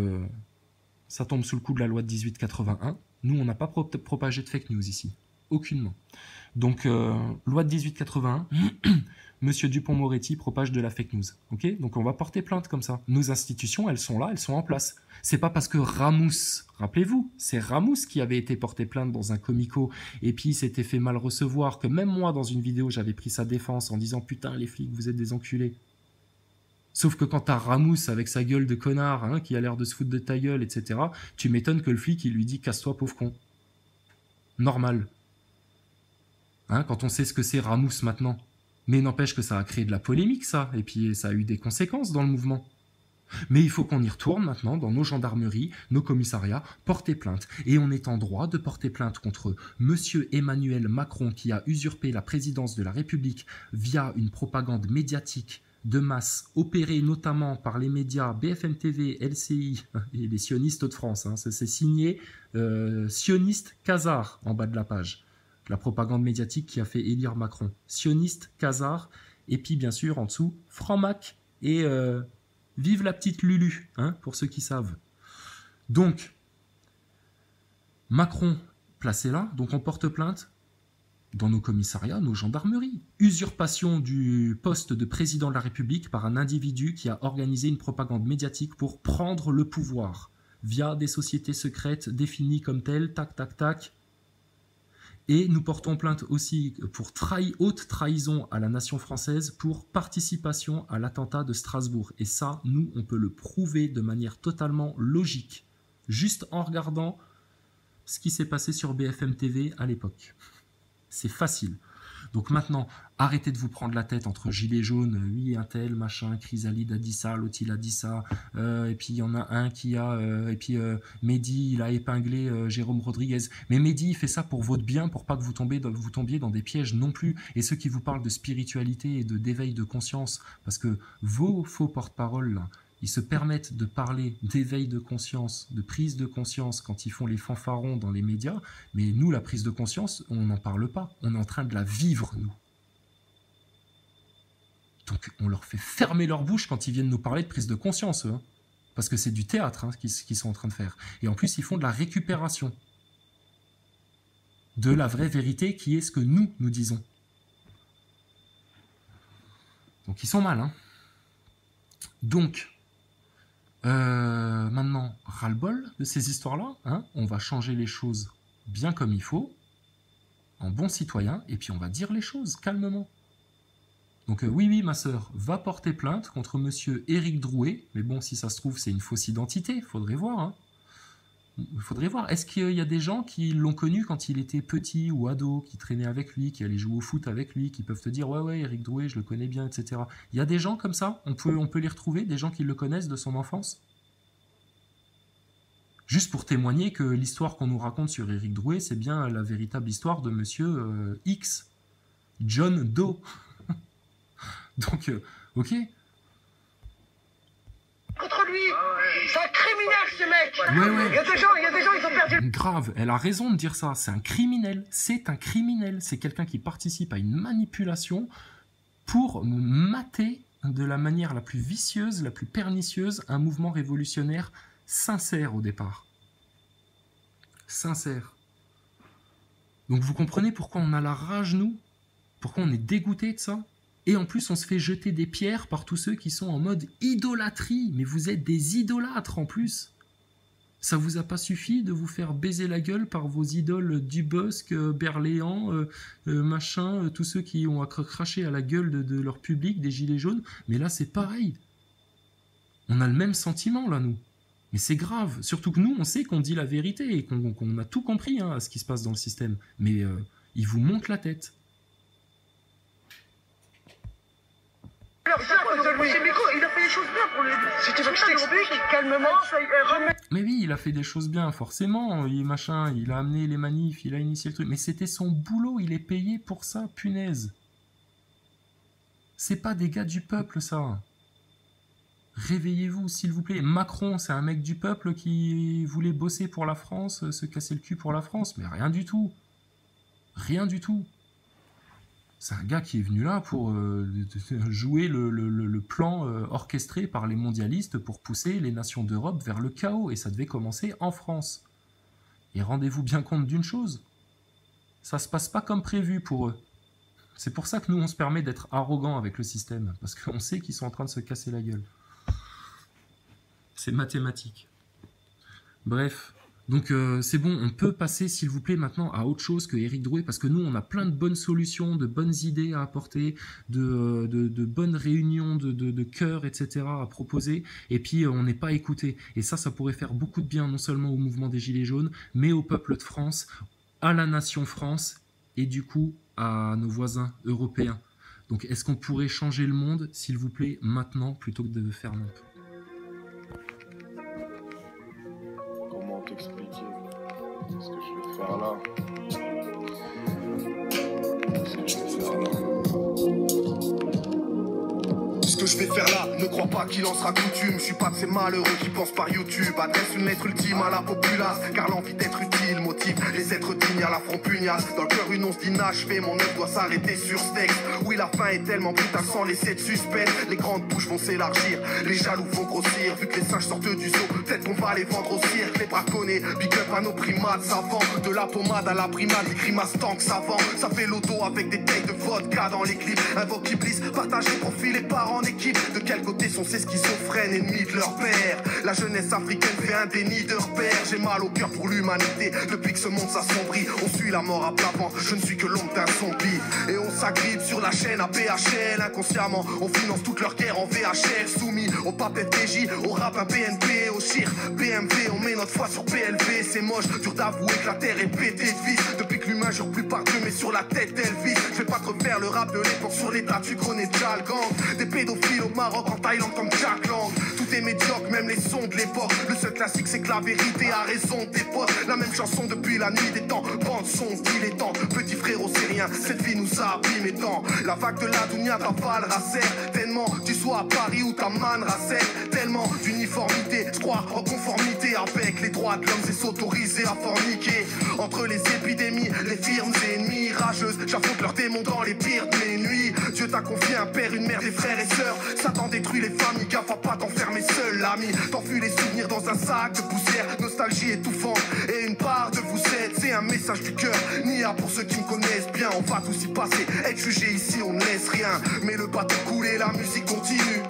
ça tombe sous le coup de la loi de 1881. Nous, on n'a pas propagé de fake news ici. Aucunement. Donc, loi de 1881, Monsieur Dupont-Moretti propage de la fake news. Ok? Donc, on va porter plainte comme ça. Nos institutions, elles sont là, elles sont en place. C'est pas parce que Ramous, rappelez-vous, c'est Ramous qui avait été porté plainte dans un comico et puis il s'était fait mal recevoir, que même moi, dans une vidéo, j'avais pris sa défense en disant « Putain, les flics, vous êtes des enculés ». Sauf que quand t'as Ramous avec sa gueule de connard, hein, qui a l'air de se foutre de ta gueule, etc., tu m'étonnes que le flic, il lui dit « Casse-toi, pauvre con ». Normal. Hein, quand on sait ce que c'est Ramous maintenant. Mais n'empêche que ça a créé de la polémique, ça. Et puis ça a eu des conséquences dans le mouvement. Mais il faut qu'on y retourne maintenant dans nos gendarmeries, nos commissariats, porter plainte. Et on est en droit de porter plainte contre Monsieur Emmanuel Macron qui a usurpé la présidence de la République via une propagande médiatique de masse opérée notamment par les médias BFM TV, LCI et les sionistes de France. Hein. C'est signé sioniste Khazar en bas de la page. La propagande médiatique qui a fait élire Macron. Sioniste Khazar. Et puis bien sûr en dessous, Franc-Mac et... vive la petite Lulu, hein, pour ceux qui savent. Donc, Macron placé là, donc on porte plainte dans nos commissariats, nos gendarmeries. Usurpation du poste de président de la République par un individu qui a organisé une propagande médiatique pour prendre le pouvoir via des sociétés secrètes définies comme telles, tac, tac, tac. Et nous portons plainte aussi pour haute trahison à la nation française pour participation à l'attentat de Strasbourg. Et ça, nous, on peut le prouver de manière totalement logique, juste en regardant ce qui s'est passé sur BFM TV à l'époque. C'est facile. Donc maintenant, arrêtez de vous prendre la tête entre gilets jaunes, oui, un tel, machin, Chrysalide a dit ça, l'autre il a dit ça, et puis il y en a un qui a, et puis Mehdi, il a épinglé Jérôme Rodriguez. Mais Mehdi, il fait ça pour votre bien, pour pas que vous tombiez dans des pièges non plus. Et ceux qui vous parlent de spiritualité et d'éveil de conscience, parce que vos faux porte-parole, là, ils se permettent de parler d'éveil de conscience, de prise de conscience quand ils font les fanfarons dans les médias, mais nous, la prise de conscience, on n'en parle pas. On est en train de la vivre, nous. Donc, on leur fait fermer leur bouche quand ils viennent nous parler de prise de conscience, eux, hein, parce que c'est du théâtre hein, qu'ils sont en train de faire. Et en plus, ils font de la récupération de la vraie vérité qui est ce que nous disons. Donc, ils sont mal, hein. Donc... maintenant, ras-le-bol de ces histoires-là, hein, on va changer les choses bien comme il faut, en bon citoyen, et puis on va dire les choses calmement. Donc oui, ma sœur, va porter plainte contre monsieur Éric Drouet, mais bon, si ça se trouve, c'est une fausse identité, faudrait voir. Hein. Il faudrait voir. Est-ce qu'il y a des gens qui l'ont connu quand il était petit ou ado, qui traînaient avec lui, qui allaient jouer au foot avec lui, qui peuvent te dire « Ouais, Éric Drouet, je le connais bien, etc. » Il y a des gens comme ça, on peut les retrouver, des gens qui le connaissent de son enfance. Juste pour témoigner que l'histoire qu'on nous raconte sur Éric Drouet, c'est bien la véritable histoire de monsieur X, John Doe. Donc, ok. Contre lui, c'est un criminel ce mec. Ouais. Il y a des gens, ils ont perdu. Grave, elle a raison de dire ça. C'est un criminel. C'est un criminel. C'est quelqu'un qui participe à une manipulation pour mater de la manière la plus vicieuse, la plus pernicieuse, un mouvement révolutionnaire sincère au départ. Sincère. Donc vous comprenez pourquoi on a la rage, nous? Pourquoi on est dégoûté de ça? Et en plus, on se fait jeter des pierres par tous ceux qui sont en mode idolâtrie. Mais vous êtes des idolâtres en plus. Ça vous a pas suffi de vous faire baiser la gueule par vos idoles Dubosc, Berléand, machin, tous ceux qui ont craché à la gueule de leur public, des gilets jaunes. Mais là, c'est pareil. On a le même sentiment, là, nous. Mais c'est grave. Surtout que nous, on sait qu'on dit la vérité et qu'on a tout compris hein, à ce qui se passe dans le système. Mais ils vous montent la tête. Alors ça, il a fait des choses bien pour lui. Si tu veux que je t'explique, calmement, mais oui, il a fait des choses bien, forcément. Il a amené les manifs, il a initié le truc. Mais c'était son boulot, il est payé pour ça, punaise. C'est pas des gars du peuple, ça. Réveillez-vous, s'il vous plaît. Macron, c'est un mec du peuple qui voulait bosser pour la France, se casser le cul pour la France. Mais rien du tout. Rien du tout. C'est un gars qui est venu là pour jouer le plan orchestré par les mondialistes pour pousser les nations d'Europe vers le chaos. Et ça devait commencer en France. Et rendez-vous bien compte d'une chose. Ça se passe pas comme prévu pour eux. C'est pour ça que nous, on se permet d'être arrogants avec le système. Parce qu'on sait qu'ils sont en train de se casser la gueule. C'est mathématique. Bref. Donc c'est bon, on peut passer s'il vous plaît maintenant à autre chose que Éric Drouet, parce que nous on a plein de bonnes solutions, de bonnes idées à apporter, de bonnes réunions de cœur, etc. à proposer, et puis on n'est pas écouté. Et ça pourrait faire beaucoup de bien non seulement au mouvement des Gilets jaunes, mais au peuple de France, à la nation France, et du coup à nos voisins européens. Donc est-ce qu'on pourrait changer le monde, s'il vous plaît, maintenant, plutôt que de faire non? t'expliquer ce que je vais faire là. Ce que je vais faire là. Ce que je vais faire là, ne crois pas qu'il en sera coutume. Je suis pas de ces malheureux qui pensent par YouTube. Adresse une lettre ultime à la populace, car l'envie d'être utile motive les êtres dignes à la front pugnace. Dans le cœur une once d'inachevée, mon œuvre doit s'arrêter sur ce texte. Oui, la fin est tellement brutale sans laisser de suspense. Les grandes bouches vont s'élargir, les jaloux vont grossir. Vu que les singes sortent du zoo, peut-être qu'on va les vendre au cirque. Les braconnés, big up à nos primates savants. De la pommade à la primate, les grimaces tank savants. Ça fait l'auto avec des tailles de vodka dans les clips. Invoque Iblis, partager profil et parents en équipe. De quel côté sont ces schizophrènes, ennemis de leur père? La jeunesse africaine fait un déni de repères. J'ai mal au cœur pour l'humanité, depuis que ce monde s'assombrit. On suit la mort à plat ventre, je ne suis que l'ombre d'un zombie. Et on s'agrippe sur la chaîne à BHL. Inconsciemment, on finance toute leur guerre en VHL. Soumis au pape FDJ, au rap à BNP, au chir BMV. On met notre foi sur PLV, c'est moche, dur d'avouer que la terre est pétée de vis. Depuis que l'humain jure plus par Dieu, mais sur la tête Elvis. Je vais pas te refaire le rap de l'époque sur l'état, tu connais déjà le gang. Des pédophiles au Maroc, en Thaïlande comme Jack Lang. Tout est médiocre, même les sons de l'époque. Le seul classique c'est que la vérité a raison des potes. La même chanson depuis la nuit des temps. Bande son, dilettante, petit frérot c'est rien. Cette vie nous a abîmé tant. La vague de la Dounia t'avalera serre. Tellement tu sois à Paris ou ta man racette. Tellement d'uniformité, je crois en conformité avec les droits de l'homme, c'est s'autoriser à forniquer. Entre les épidémies, les firmes ennemies rageuses, j'affronte leurs démons dans les pires de mes nuits. Dieu t'a confié un père, une mère, des frères et sœurs. Satan détruit les familles, gaffe à pas t'enfermer seul, l'ami. T'enfuis les souvenirs dans un sac de poussière, nostalgie étouffante. Et une part de vous êtes, c'est un message du cœur. Nia pour ceux qui me connaissent bien, on va tous y passer. Être jugé ici, on ne laisse rien. Mais le bateau coule et la musique continue.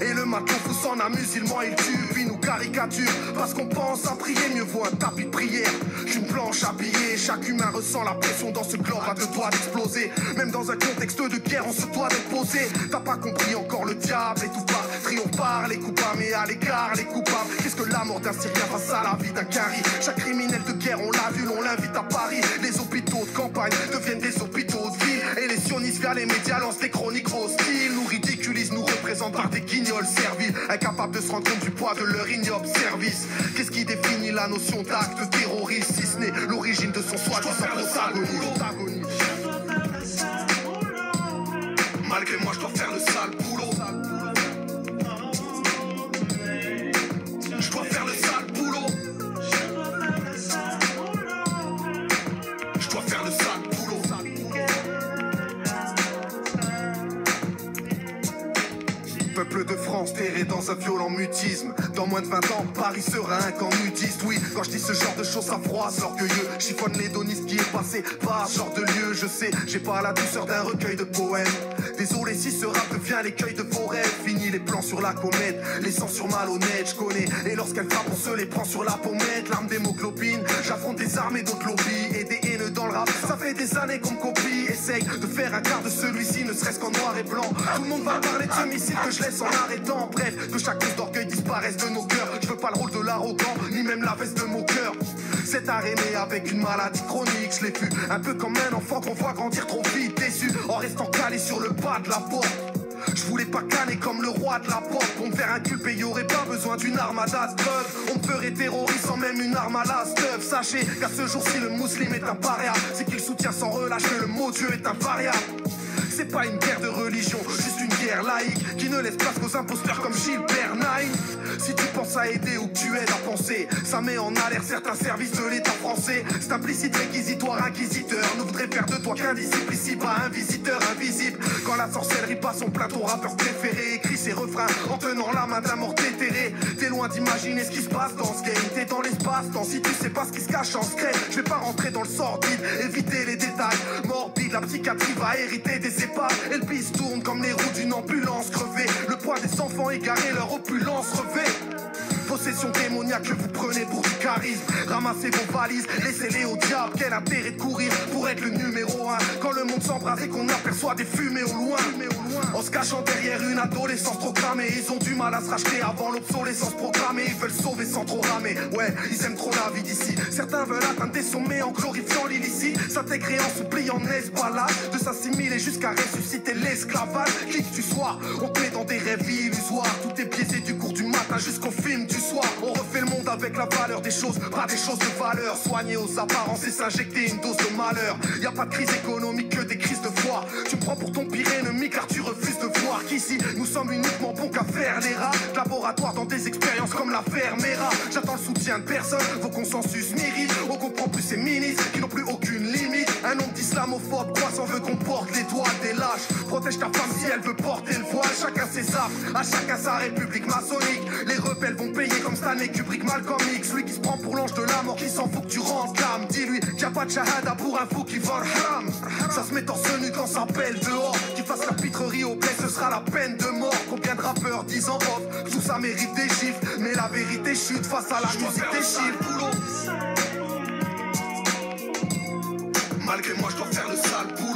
Et le matelot fou s'en amuse, il ment, il tue, puis nous caricature. Parce qu'on pense à prier, mieux vaut un tapis de prière qu'une planche à billets. Chaque humain ressent la pression dans ce globe à deux doigts d'exploser. Même dans un contexte de guerre, on se doit d'être posé. T'as pas compris encore, le diable et tout pas. Triomphe par les coupables, mais à l'écart les coupables. Qu'est-ce que la mort d'un Syrien face à la vie d'un Cari? Chaque criminel de guerre, on l'a vu, on l'invite à Paris. Les hôpitaux de campagne deviennent des hôpitaux de ville. Et les sionistes via les médias lancent des chroniques hostiles. Nous ridiculisent, nous représentent par des guignols serviles. Incapables de se rendre compte du poids de leur ignoble service. Qu'est-ce qui définit la notion d'acte terroriste, si ce n'est l'origine de son soi-disant protagoniste? Malgré moi, je dois faire le sale boulot. Je dois faire le sale boulot. Je dois faire le sale boulot. Peuple de France terré dans un violent mutisme. Dans moins de 20 ans, Paris sera un camp nudiste. Oui, quand je dis ce genre de choses, ça froisse l'orgueilleux. Chiffonne l'hédonisme qui est passé par ce genre de lieu. Je sais, j'ai pas la douceur d'un recueil de poèmes. Désolé si ce rap devient l'écueil de vos rêves. Fini les plans sur la comète, les censures malhonnêtes, je connais. Et lorsqu'elle frappe, on se les prend sur la pommette. L'arme d'hémoglobine, j'affronte des armées d'autres lobbies. Et des haineux dans le rap, ça fait des années qu'on me copie. Essaye de faire un quart de celui-ci, ne serait-ce qu'en noir et blanc. Tout le monde va parler de ce missile que je laisse en arrêtant. Bref, que chaque cause d'orgueil disparaisse de nos cœurs. Je veux pas le rôle de l'arrogant, ni même la veste de mon cœur. Cet aréné avec une maladie chronique, je l'ai vu un peu comme un enfant qu'on voit grandir trop vite, déçu en restant calé sur le pas de la porte. Je voulais pas canner comme le roi de la pop. Pour me faire inculper, y'aurait pas besoin d'une armada de preuves. On me ferait terroriste sans même une arme à la stuff. Sachez qu'à ce jour-ci le musulman est un paria. C'est qu'il soutient sans relâche que le mot Dieu est invariable. C'est pas une guerre de religion, juste une guerre laïque qui ne laisse place qu'aux imposteurs comme Gilbert Naïm. Si tu penses à aider ou que tu aides à penser, ça met en alerte certains services de l'État français. C'est implicite, réquisitoire, inquisiteur ne voudrait faire de toi qu'un disciple ici, pas un visiteur invisible. Quand la sorcellerie passe son plateau, rappeur préféré écrit ses refrains en tenant la main d'un mort déterré. T'es loin d'imaginer ce qui se passe dans ce game. T'es dans l'espace-temps si tu sais pas ce qui se cache en secret. Je vais pas rentrer dans le sordide, éviter les détails morbides. La psychiatrie va hériter des épaves. Et le piste tourne comme les roues d'une ambulance crevée. Le poids des enfants égarés, leur opulence revêt. Possession démoniaque que vous prenez pour du charisme. Ramassez vos valises, laissez-les au diable. Quel intérêt de courir pour être le numéro 1 quand le monde s'embrase et qu'on aperçoit des fumées au loin. En se cachant derrière une adolescence programmée, ils ont du mal à se racheter avant l'obsolescence programmée. Ils veulent sauver sans trop ramer. Ouais, ils aiment trop la vie d'ici. Certains veulent atteindre des sommets en glorifiant l'illicite, s'intégrer en se pliant en esbalade, de s'assimiler jusqu'à ressusciter l'esclavage. Qui que tu sois, on te met dans des rêves illusoires. Tout est biaisé du cours du matin jusqu'au film du soir. soi. On refait le monde avec la valeur des choses, pas des choses de valeur. Soigner aux apparences et s'injecter une dose de malheur. Y a pas de crise économique que des crises de foi. Tu me prends pour ton pire ennemi car tu refuses de voir qu'ici nous sommes uniquement bons qu'à faire les rats. Laboratoire dans des expériences comme la Fermera. J'attends le soutien de personne, vos consensus m'irritent. On comprend plus ces ministres qui n'ont plus aucune limite. Un nombre d'islamophobes croissant veut qu'on porte les doigts des lâches. Protège ta femme si elle veut porter le voile. Chacun ses armes, à chacun sa république maçonnique. Les rebelles vont payer comme Stanley Kubrick, Malcolm X. Celui qui se prend pour l'ange de la mort, qui s'en fout que tu rentres l'âme. Dis-lui qu'il n'y a pas de shahada pour un fou qui vole haram. Ça se met torse nu quand ça pèle dehors. Qu'il fasse la pitrerie au blé, ce sera la peine de mort. Combien de rappeurs disent en off, tout ça mérite des chiffres. Mais la vérité chute face à la musique des chiffres. Malgré moi je dois faire le sale boulot.